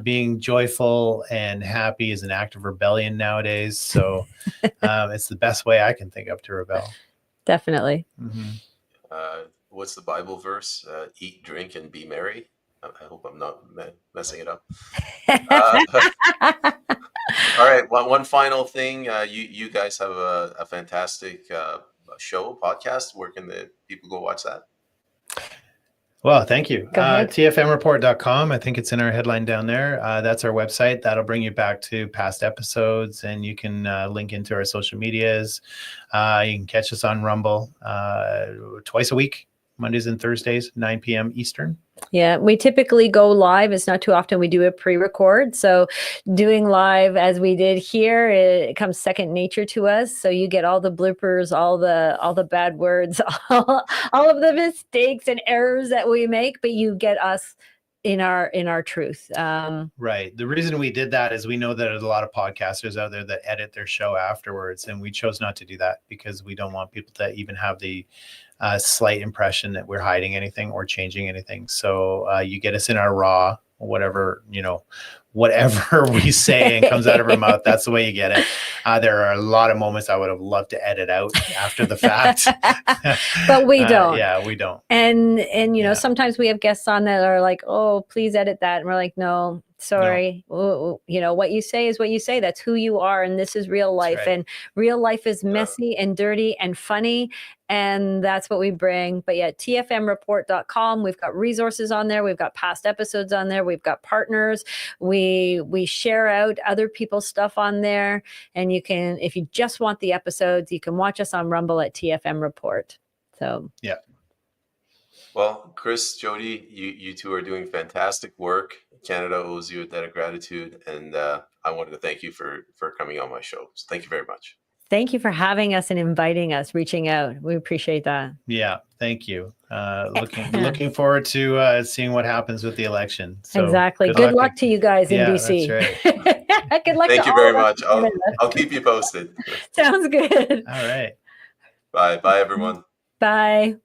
Being joyful and happy is an act of rebellion nowadays. So it's the best way I can think of to rebel. Definitely. What's the Bible verse? Eat, drink, and be merry. I hope I'm not messing it up. All right. One final thing. You guys have a fantastic show, podcast. Where can the people go watch that? Well, thank you. Go ahead. TFMreport.com. I think it's in our headline down there. That's our website. That'll bring you back to past episodes, and you can link into our social medias. You can catch us on Rumble twice a week, Mondays and Thursdays, 9 p.m. Eastern. Yeah, we typically go live. It's not too often we do a pre-record. So doing live as we did here, it comes second nature to us. So you get all the bloopers, all the bad words, all of the mistakes and errors that we make, but you get us in our truth. Right. The reason we did that is we know that there's a lot of podcasters out there that edit their show afterwards, and we chose not to do that because we don't want people to even have the slight impression that we're hiding anything or changing anything. So you get us in our raw, whatever we say and comes out of our mouth, that's the way you get it. There are a lot of moments I would have loved to edit out after the fact. But we don't. Yeah, we don't. And sometimes we have guests on that are like, oh, please edit that. And we're like, no, sorry. No. What you say is what you say. That's who you are. And this is real life. Right. And real life is messy and dirty and funny. And that's what we bring. But yeah, tfmreport.com. We've got resources on there. We've got past episodes on there. We've got partners. We share out other people's stuff on there. And you can, if you just want the episodes, you can watch us on Rumble at TFM Report. So yeah. Well, Cris, Jody, you two are doing fantastic work. Canada owes you a debt of gratitude. And I wanted to thank you for coming on my show. So thank you very much. Thank you for having us and inviting us, reaching out. We appreciate that. Yeah, thank you. Looking forward to seeing what happens with the election. So exactly. Good luck to you guys in DC. That's right. Good luck. Thank you very much. I'll keep you posted. Sounds good. All right. Bye, everyone. Bye.